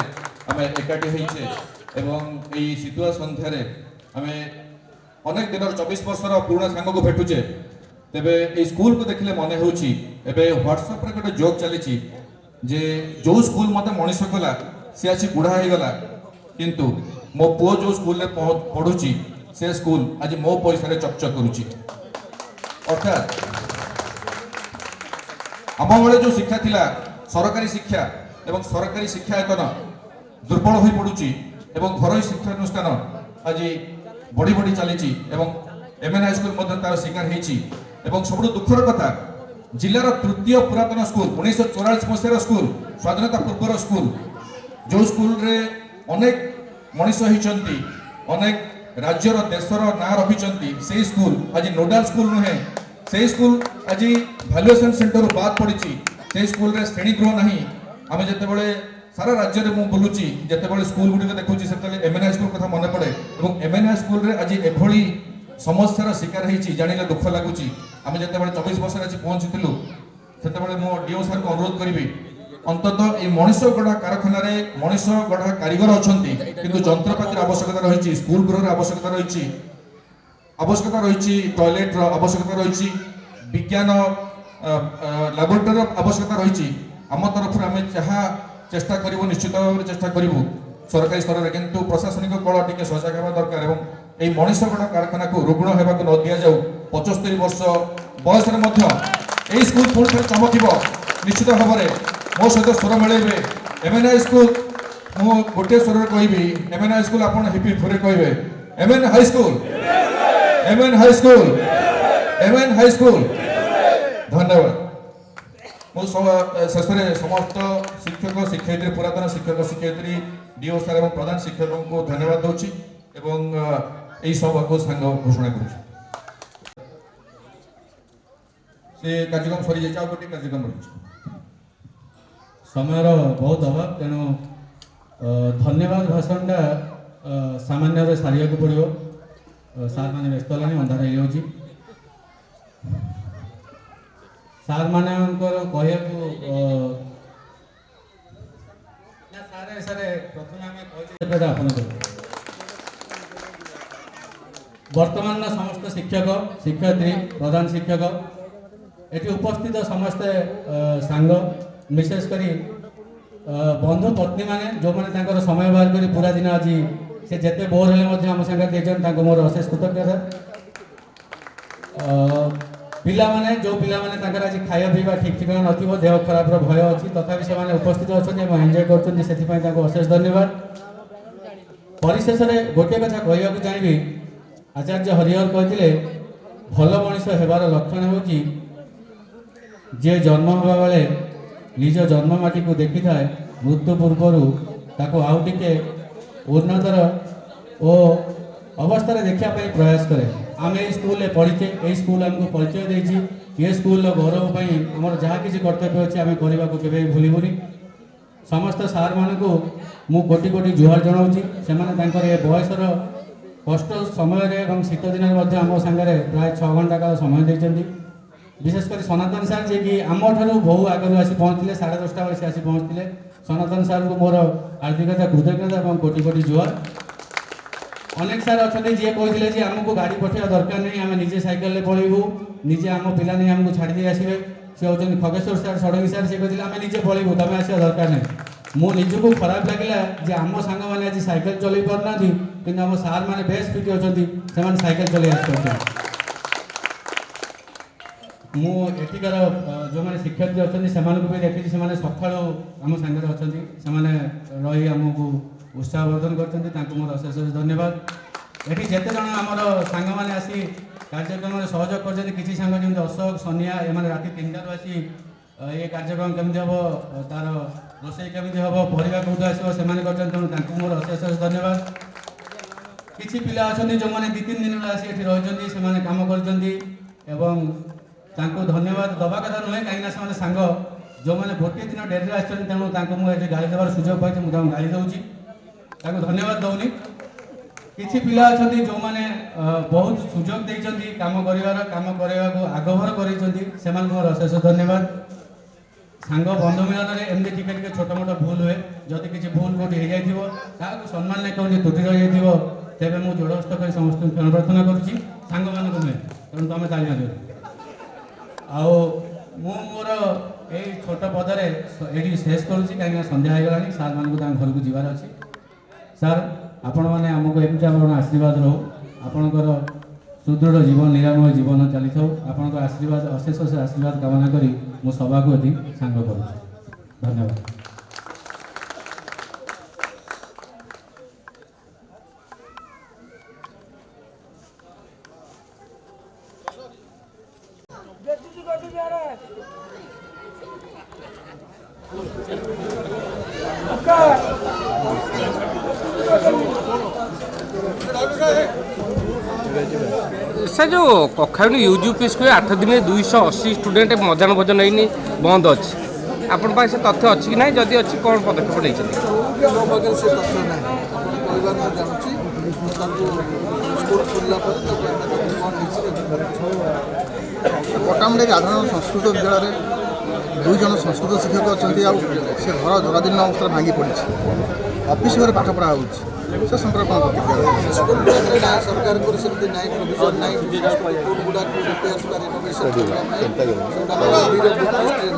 आम एकाठी होइछे एवं एई शीतुआ संध्या रे आम अनेक दिन 24 वर्षर पुराना सांग को भेटुचे तेबे ए स्कूल को देखले मने होउची एबे व्हाट्सएप रे गोटे जोक चली जे जो स्कूल मते मनीष कला सी आसी बुढ़ा हो गला किंतु मो पुओ जो स्कूल रे पढ़ुची से स्कूल आज मो पैसा रे चकचक करुची। अर्थात आम बेले जो शिक्षा थिला सरकारी शिक्षा एवं सरकारी शिक्षा यतन दुर्बल हो पड़ुची एवं घर शिक्षानुष्ठान आज बढ़ी बढ़ी चली एमएन हाईस्कूल तार शिकार होती एवं सब दुखर कथा जिलार तृतीय पुरातन स्कूल 1944 मसीहार स्कूल स्वाधीनता पूर्वर स्कूल जो स्कूल रे अनेक मनीष होती अनेक राज्यर देशर ना रखी से स्कूल आज नोडाल स्कूल नुहे से स्कूल आज भैल्युएसन सेंटर बाद पड़ी से स्कूल रे श्रेणी गृह ना आम जिते सारा राज्य में बुलूची जिते स्कूल गुड़िक देखुची से एमएन हाईस्कूल कथा मन पड़े और एमएन हाईस्कूल रे आज एभली समस्यार शिकार होती जानिले दुख लगुच आम जिते 24 वर्ष आज पहुँचीलु से मो डीओ सार को अनुरोध करी अंततः ये मनीष गढ़ा कारखाना मनीष गढ़ा कारीगर अच्छा किंतु जंत्रपातिर आवश्यकता रही स्कूल गृह आवश्यकता रही टॉयलेट आवश्यकता रही विज्ञान लैबोरेटरी आवश्यकता रही आम तरफ आम जहाँ चेष्टा करूँ निश्चित भाव में चेष्टा करूँ सरकारी स्तर में किंतु प्रशासनिक कल टी सजग हवा दरकार এই মଣିষগড় কারখানাକୁ ରୁଗ୍ଣ ହେବାକୁ ନ ଦିଆଯାଉ 75 ବର୍ଷ ବୟସରେ ମଧ୍ୟ এই স্কুল পুଣି ଥରେ ଚମକିବ ନିଶ୍ଚିତ ଭାବରେ ମୋ ସହିତ ସ୍ୱର ମିଳେଇବେ ଏମଏନ୍ ହାଇ ସ୍କୁଲ ମୁଁ ଗୋଟିଏ ସ୍ୱରରେ କହିବି ଏମଏନ୍ ହାଇ ସ୍କୁଲ ଆପଣ ହିପି ଫୁରେ କହିବେ MN high school MN high school MN high school ଧନ୍ୟବାଦ ମୁଁ ଶେଷରେ ସମସ୍ତ ଶିକ୍ଷକ ଶିକ୍ଷୟିତ୍ରୀ ପୁରାତନ ଶିକ୍ଷକ ଶିକ୍ଷୟିତ୍ରୀ ডিও স্যার এবং প্রধান শিক্ষকଙ୍କୁ ধন্যবাদ দেଉଛି এবং এই সভাକୁ সাঙ্গ ঘোষণা করুছি সে কার্যক্রম সরি যাই আর গোটে কার্যক্রম রয়েছে ସମୟର ବହୁତ ଅଭାବ ତେଣୁ ଧନ୍ୟବାଦ ଭାଷଣଟା ସାମାନ୍ୟରେ ସାରିବାକୁ ପଡ଼ିବ ସାର୍ମାନେ ବ୍ୟସ୍ତ ହେଲାଣି ଅନ୍ଧାର ହେଇଯାଉଛି ସାର୍ମାନଙ୍କର କହିବାକୁ ପ୍ରଥମେ ଆମେ କହିଲେ ଆପଣଙ୍କର ବର୍ତ୍ତମାନର ସମସ୍ତ ଶିକ୍ଷକ ଶିକ୍ଷୟିତ୍ରୀ ପ୍ରଧାନ ଶିକ୍ଷକ ଏଠି ଉପସ୍ଥିତ ସମସ୍ତେ ସାଙ୍ଗ ବିଶେଷ କରି ବନ୍ଧୁ ପତ୍ନୀମାନେ ଯେଉଁମାନେ ତାଙ୍କର ସମୟ ବାହାର କରି ପୁରା ଦିନ ଆଜି ସେ ଯେତେ ବୋର ହେଲେ ମଧ୍ୟ ଆମ ସାଙ୍ଗରେ ଦେଇଛନ୍ତି ତାଙ୍କୁ ମୋର ଅଶେଷ କୃତଜ୍ଞତା ପିଲାମାନେ ଯେଉଁ ପିଲାମାନେ ତାଙ୍କର ଆଜି ଖାଇବା ପିଇବା ଠିକ୍ ଠିକଣା ନଥିବ ଦେହ ଖରାପର ଭୟ ଅଛି ତଥାପି ସେମାନେ ଉପସ୍ଥିତ ଅଛନ୍ତି ଏବଂ ଏନ୍ଜୟ କରୁଛନ୍ତି ସେଥିପାଇଁ ତାଙ୍କୁ ଅଶେଷ ଧନ୍ୟବାଦ ପରିଶେଷରେ ଗୋଟିଏ କଥା କହିବାକୁ ଚାହିଁବି ଆଚାର୍ଯ୍ୟ ହରିହର କହିଥିଲେ ଭଲ ମଣିଷ ହେବାର ଲକ୍ଷଣ ହେଉଛି ଯିଏ ଜନ୍ମ ହେବା ବେଳେ ନିଜ ଜନ୍ମ ମାଟିକୁ ଦେଖିଥାଏ ମୃତ୍ୟୁ ପୂର୍ବରୁ ତାକୁ ଆଉ ଟିକେ ଉନ୍ନତର ଓ ଅବସ୍ଥାରେ ଦେଖିବା ପାଇଁ ପ୍ରୟାସ କରେ ଆମେ ଏଇ ସ୍କୁଲରେ ପଢ଼ିଛେ ଏଇ ସ୍କୁଲ ଆମକୁ ପରିଚୟ ଦେଇଛି ଏ ସ୍କୁଲର ଗୌରବ ପାଇଁ ଆମର ଯାହା କିଛି କର୍ତ୍ତବ୍ୟ ଅଛି ଆମେ କରିବାକୁ କେବେ ଭୁଲିବୁନି ସମସ୍ତ ସାର୍ମାନଙ୍କୁ ମୁଁ କୋଟି କୋଟି ଜୁହାର ଜଣାଉଛି ସେମାନେ ତାଙ୍କର ଏ ବୟସର କଷ୍ଟ ସମୟରେ ଏବଂ ଶୀତ ଦିନରେ ମଧ୍ୟ ଆମ ସାଙ୍ଗରେ ପ୍ରାୟ 6 ଘଣ୍ଟା କାଳ ସମୟ ଦେଇଛନ୍ତି ବିଶେଷ କରି ସନାତନ ସାର୍ ଯିଏକି ଆମଠାରୁ ବହୁ ଆଗରୁ ଆସି ପହଞ୍ଚିଥିଲେ 10:30 ବେଳେ ସେ ଆସି ପହଞ୍ଚିଥିଲେ ସନାତନ ସାର୍ଙ୍କୁ ମୋର ହାର୍ଦ୍ଦିକତା କୃତଜ୍ଞତା ଏବଂ କୋଟି କୋଟି ଜୁହାର ଅନେକ ସାର୍ ଅଛନ୍ତି ଯିଏ କହିଥିଲେ ଯେ ଆମକୁ ଗାଡ଼ି ପଠାଇବା ଦରକାର ନାହିଁ ଆମେ ନିଜେ ସାଇକେଲରେ ପଳେଇବୁ ନିଜେ ଆମ ପିଲା ନେଇ ଆମକୁ ଛାଡ଼ି ଦେଇ ଆସିବେ ସେ ହେଉଛନ୍ତି ଖଗେଶ୍ୱର ସାର୍ ଷଡ଼ଙ୍ଗୀ ସାର୍ ସେ କହିଥିଲେ ଆମେ ନିଜେ ପଳେଇବୁ ତମେ ଆସିବା ଦରକାର ନାହିଁ ମୁଁ ନିଜକୁ ଖରାପ ଲାଗିଲା ଯେ ଆମ ସାଙ୍ଗମାନେ ଆଜି ସାଇକେଲ ଚଲେଇ ପାରୁନାହାନ୍ତି କିନ୍ତୁ ଆମ ସାର୍ମାନେ ବେଶ ଫିଟ୍ ଅଛନ୍ତି ସେମାନେ ସାଇକେଲ ଚଲେଇ ଆସିପାରୁଛନ୍ତି ମୁଁ ଏଠିକାର ଯେଉଁମାନେ ଶିକ୍ଷୟିତ୍ରୀ ଅଛନ୍ତି ସେମାନଙ୍କୁ ବି ଦେଖିଛି ସେମାନେ ସକାଳୁ ଆମ ସାଙ୍ଗରେ ଅଛନ୍ତି ସେମାନେ ରହି ଆମକୁ ଉତ୍ସାହ ବର୍ଦ୍ଧନ କରିଛନ୍ତି ତାଙ୍କୁ ମୋର ଅଶେଷ ଅଶେଷ ଧନ୍ୟବାଦ ଏଠି ଯେତେ ଜଣ ଆମର ସାଙ୍ଗମାନେ ଆସି କାର୍ଯ୍ୟକ୍ରମରେ ସହଯୋଗ କରିଛନ୍ତି କିଛି ସାଙ୍ଗ ଯେମିତି ଅଶୋକ ସନିଆ ଏମାନେ ରାତି 3ଟାରୁ ଆସି ଏ କାର୍ଯ୍ୟକ୍ରମ କେମିତି ହେବ ତାର ରୋଷେଇ କେମିତି ହେବ ପରିବା କେଉଁଠୁ ଆସିବ ସେମାନେ କରିଛନ୍ତି ତେଣୁ ତାଙ୍କୁ ମୋର ଅଶେଷ ଅଶେଷ ଧନ୍ୟବାଦ କିଛି ପିଲା ଅଛନ୍ତି ଯେଉଁମାନେ 2-3 ଦିନ ଆସି ଏଠି ରହିଛନ୍ତି ସେମାନେ କାମ କରିଛନ୍ତି ଏବଂ ତାଙ୍କୁ ଧନ୍ୟବାଦ ଦେବା କଥା ନୁହେଁ କାହିଁକିନା ସେମାନେ ସାଙ୍ଗ ଯେଉଁମାନେ ଗୋଟିଏ ଦିନ ଡେରିରେ ଆସିଛନ୍ତି ତେଣୁ ତାଙ୍କୁ ମୁଁ ଏଠି ଗାଳି ଦେବାର ସୁଯୋଗ ପାଇଛି ମୁଁ ତାଙ୍କୁ ଗାଳି ଦେଉଛି ତାଙ୍କୁ ଧନ୍ୟବାଦ ଦେଉନି କିଛି ପିଲା ଅଛନ୍ତି ଯେଉଁମାନେ ବହୁତ ସୁଯୋଗ ଦେଇଛନ୍ତି କାମ କରିବାକୁ ଆଗଭର କରାଇଛନ୍ତି ସେମାନଙ୍କୁ ମୋର ଅଶେଷ ଧନ୍ୟବାଦ ସାଙ୍ଗ ବନ୍ଧୁ ମିଳନରେ ଏମିତି ଟିକେ ଟିକେ ଛୋଟ ମୋଟ ଭୁଲ ହୁଏ ଯଦି କିଛି ଭୁଲ କେଉଁଠି ହେଇଯାଇଥିବ କାହାକୁ ସମ୍ମାନରେ କେଉଁଠି ତ୍ରୁଟି ରହିଯାଇଥିବ ତେବେ ମୁଁ ଯୋଡ଼ହସ୍ତ କରି ସମସ୍ତଙ୍କୁ କ୍ଷମା ପ୍ରାର୍ଥନା କରୁଛି ସାଙ୍ଗମାନଙ୍କୁ ନୁହେଁ ତେଣୁ ତୁମେ ତାଳି ମାରିବ ଆଉ ମୁଁ ମୋର ଏଇ ଛୋଟ ପଦରେ ଏଇଠି ଶେଷ କରୁଛି କାହିଁକିନା ସନ୍ଧ୍ୟା ହେଇଗଲାଣି ସାର୍ମାନଙ୍କୁ ତାଙ୍କ ଘରକୁ ଯିବାର ଅଛି ସାର୍ ଆପଣମାନେ ଆମକୁ ଏମିତି ଆପଣ ଆଶୀର୍ବାଦ ରହୁ ଆପଣଙ୍କର ସୁଦୃଢ଼ ଜୀବନ ନିରାମୟ ଜୀବନ ଚାଲିଥାଉ ଆପଣଙ୍କ ଆଶୀର୍ବାଦ ଅଶେଷ ଅଶେଷ ଆଶୀର୍ବାଦ କାମନା କରି ମୁଁ ସଭାକୁ ଏଠି ସାଙ୍ଗ କରୁଛି ଧନ୍ୟବାଦ सर जो कखाणी यूपी स्कूल 8 दिन 280 स्टूडेंट मध्याह्न भोजन नहीं बंद अच्छे आपण से तथ्य अच्छी कि ना जदि अच्छी कौन पदक्षेप नहीं ମୋ ପାଖରେ ସେ ତଥ୍ୟ ନାହିଁ ଆପଣ କହିବାର ମୁଁ ଜାଣୁଛି ମୁଁ ତାଙ୍କୁ ସ୍କୁଲ ଖୋଲିଲା ପରେ ତାକୁ ଆମେ କ'ଣ ହେଇଛି ପଟ୍ଟାମୁଣ୍ଡାଇ ସାଧାରଣ ସଂସ୍କୃତ ବିଦ୍ୟାଳୟରେ 2 ଜଣ ସଂସ୍କୃତ ଶିକ୍ଷକ ଅଛନ୍ତି ଆଉ ସେ ଘର ଜରାଜୀର୍ଣ୍ଣ ଅବସ୍ଥାରେ ଭାଙ୍ଗି ପଡ଼ିଛି ଅଫିସ୍ ଘରେ ପାଠ ପଢ଼ା ହେଉଛି ସେ ସମ୍ପର୍କ କ'ଣ ପ୍ରତିକ୍ରିୟା ନାହିଁ ସରକାରଙ୍କର ସେମିତି ନାହିଁ ପ୍ରୋଭିଜନ୍ ନାହିଁ ଗୁଡ଼ାକୁ ରିପେୟାର୍ସ ବା ରିନୋଭେସନ୍ କରିବା ପାଇଁ ସେଟା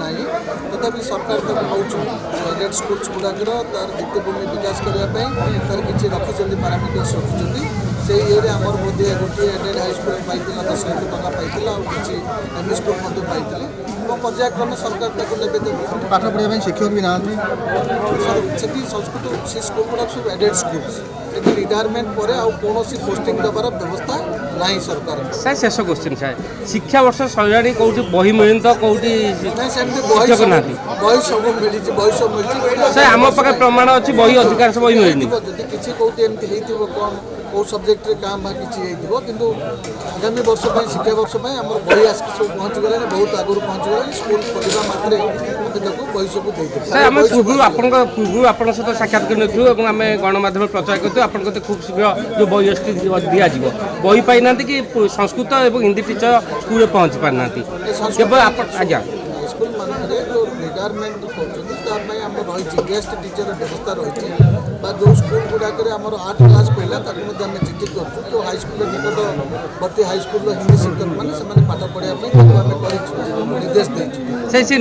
ନାହିଁ ତଥାପି ସରକାର ତାକୁ ଭାବୁଛୁ ଏଡେଡ୍ ସ୍କୁଲ୍ସ ଗୁଡ଼ାକର ତାର ଭିତ୍ତିଭୂମି ବିକାଶ କରିବା ପାଇଁ ତାର କିଛି ରଖିଛନ୍ତି ପାରାମିଟର୍ସ ରଖିଛନ୍ତି সেই ଇଏରେ ଆମର ବୋଧେ ଗୋଟିଏ ଏଡେଡ୍ ହାଇସ୍କୁଲ ପାଇଥିଲା 10 ଲକ୍ଷ ଟଙ୍କା ପାଇଥିଲା ଆଉ କିଛି ଏମଇ ସ୍କୁଲ ମଧ୍ୟ ପାଇଥିଲେ ଏବଂ ପର୍ଯ୍ୟାୟକ୍ରମେ ସରକାର ତାକୁ ନେବେ ଦେବେ। ପାଠ ପଢ଼ିବା ପାଇଁ ଶିକ୍ଷକ ବି ନାହାନ୍ତି। ସେଠି ସଂସ୍କୃତ ସେ ସ୍କୁଲ ଗୁଡ଼ାକ ସବୁ ଏଡେଡ୍ ସ୍କୁଲ ସେଠି ରିଟାୟାରମେଣ୍ଟ ପରେ ଆଉ କୌଣସି ପୋଷ୍ଟିଂ ଦେବାର ବ୍ୟବସ୍ଥା ନାହିଁ ସରକାର। ସାର୍ ଶେଷ କ୍ୱେଶ୍ଚିନ୍ ସାର୍ ଶିକ୍ଷାବର୍ଷ ସରିଲାଣି କେଉଁଠି ବହି ମିଳୁନି ତ କେଉଁଠି ନାଇଁ ସେମିତି ଶିକ୍ଷକ ନାହାନ୍ତି ବହି ସବୁ ମିଳିଛି ବହି ସବୁ ମିଳିଛି। ସାର୍ ଆମ ପାଖରେ ପ୍ରମାଣ ଅଛି ବହି ଅଧିକାଂଶ ବହି ମିଳିନି। ଯଦି କିଛି କୋଉଠି ଏମିତି ହେଇଥିବ କ'ଣ କେଉଁ ସବଜେକ୍ଟରେ କାଁ ବା କିଛି ହେଇଥିବ କିନ୍ତୁ ଆଗାମୀ ବର୍ଷ ପାଇଁ ଶିକ୍ଷାବର୍ଷ ପାଇଁ ଆମର ବହି ଆସିକି ସବୁ ପହଞ୍ଚିଗଲାଣି ବହୁତ ଆଗରୁ ପହଞ୍ଚିଗଲାଣି ସ୍କୁଲ ଖୋଲିବା ମାତ୍ରେ ଆମେ ତାକୁ ବହି ସବୁ ଦେଇଦେବୁ। ସାର୍ ଆମେ ପୂର୍ବରୁ ଆପଣଙ୍କ ସହିତ ସାକ୍ଷାତ କରିନଥିଲୁ ଏବଂ ଆମେ ଗଣମାଧ୍ୟମରେ ପ୍ରଚାର କରିଥିଲୁ ଆପଣଙ୍କ କତେ ଖୁବ୍ ଶୀଘ୍ର ଯେଉଁ ବହି ଆସୁଛି ଦିଆଯିବ। ବହି ପାଇନାହାନ୍ତି କି ସଂସ୍କୃତ ଏବଂ ହିନ୍ଦୀ ଟିଚର ସ୍କୁଲରେ ପହଞ୍ଚି ପାରିନାହାନ୍ତି କେବଳ ଆପଣ ଆଜ୍ଞା ସ୍କୁଲ ମାନଙ୍କରେ ଯେଉଁ ରିଟାୟାରମେଣ୍ଟ କରୁଛନ୍ତି ତା ପାଇଁ ଆମର ରହିଛି ଗେଷ୍ଟ ଟିଚର ବ୍ୟବସ୍ଥା ରହିଛି ବା ଯେଉଁ ସ୍କୁଲ ଗୁଡ଼ାକରେ ଆମର 8 କ୍ଲାସ୍ ପିଲା ତାକୁ ମଧ୍ୟ ଆମେ ଚିଠି କରୁଛୁ ଯେଉଁ ହାଇସ୍କୁଲର ନିକଟବର୍ତ୍ତୀ ହାଇସ୍କୁଲର ହିନ୍ଦୀ ଶିକ୍ଷକମାନେ ସେମାନେ ପାଠ ପଢ଼ିବା ପାଇଁ ତାକୁ ଆମେ କରିଛୁ ନିର୍ଦ୍ଦେଶ ଦେଇଛୁ। ସେ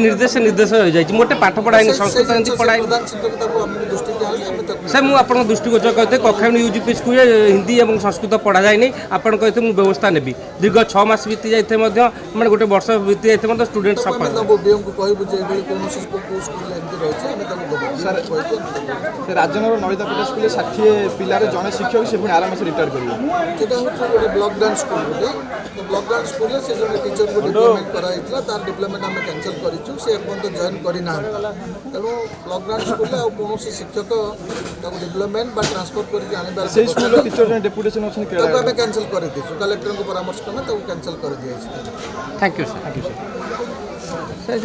ନିର୍ଦ୍ଦେଶ ରହିଯାଇଛି ମୋଟେ ପାଠ ପଢ଼ାଇନି ସଂସ୍କୃତ ହିନ୍ଦୀ ପଢ଼ାଇ ପ୍ରଧାନ ଶିକ୍ଷକ ତାକୁ ଆମକୁ ଦୃଷ୍ଟି ଦିଆହେଲେ ଆମେ ତାକୁ ସାର୍ ମୁଁ ଆପଣଙ୍କ ଦୃଷ୍ଟିଗୋଚର କରିଥିଲି କକ୍ଷାୟନ ୟୁଜିପି ସ୍କୁଲରେ ହିନ୍ଦୀ ଏବଂ ସଂସ୍କୃତ ପଢ଼ାଯାଇନି ଆପଣ କହିଥିଲେ ମୁଁ ବ୍ୟବସ୍ଥା ନେବି ଦୀର୍ଘ 6 ମାସ ବିତି ଯାଇଥିଲେ ମଧ୍ୟ ମାନେ ଗୋଟେ ବର୍ଷ ବିତି ଯାଇଥିଲେ ମଧ୍ୟ ଷ୍ଟୁଡେଣ୍ଟ ସଫଳ ବିଓଙ୍କୁ କହିବୁ ଯେ ଏଭଳି କୌଣସି ସ୍କୁଲରେ ଏମିତି ରହିଛି ଆମେ ତାକୁ ଦେବୁ। ସେ ରାଜନଗର ନଳିତାପଟା ସ୍କୁଲରେ 60 ପିଲାରେ ଜଣେ ଶିକ୍ଷକ ସେ ପୁଣି ଆର ମାସରେ ରିଟାୟାର କରିବେ। ସେଟା ହେଉଛି ଗୋଟେ ବ୍ଲକ୍ ଡାଉନ୍ ସ୍କୁଲ ଗୋଟେ ବ୍ଲକ୍ ଡାଉନ୍ ସ୍କୁଲରେ ସେ ଜଣେ ଟିଚରକୁ ଡିପ୍ଲୋମେଣ୍ଟ କରାଯାଇଥିଲା ତାର ଡିପ୍ଲୋମେଣ୍ଟ ଆମେ କ୍ୟାନସଲ୍ କରିଛୁ ସେ ଏପର୍ଯ୍ୟନ୍ତ ଜଏନ୍ କରିନାହାନ୍ତି ତେଣୁ ବ୍ଲକ୍ ଡାଉନ୍ ସ୍କୁଲରେ ଆଉ କୌଣସି ଶିକ୍ଷକ ତାକୁ ଡିପ୍ଲୋମେଣ୍ଟ ବା ଟ୍ରାନ୍ସଫର କରିକି ଆଣିବାର ସେଇ ସ୍କୁଲର ଟିଚର ଜଣେ ଡେପୁଟେସନ୍ ଅଛନ୍ତି ତାକୁ ଆମେ କ୍ୟାନସଲ୍ କରିଦେଇଛୁ କଲେକ୍ଟରଙ୍କ ପରାମର୍ଶ କ୍ରମେ ତାକୁ କ୍ୟାନସଲ୍ କରିଦିଆଯାଇଛି। Thank you sir.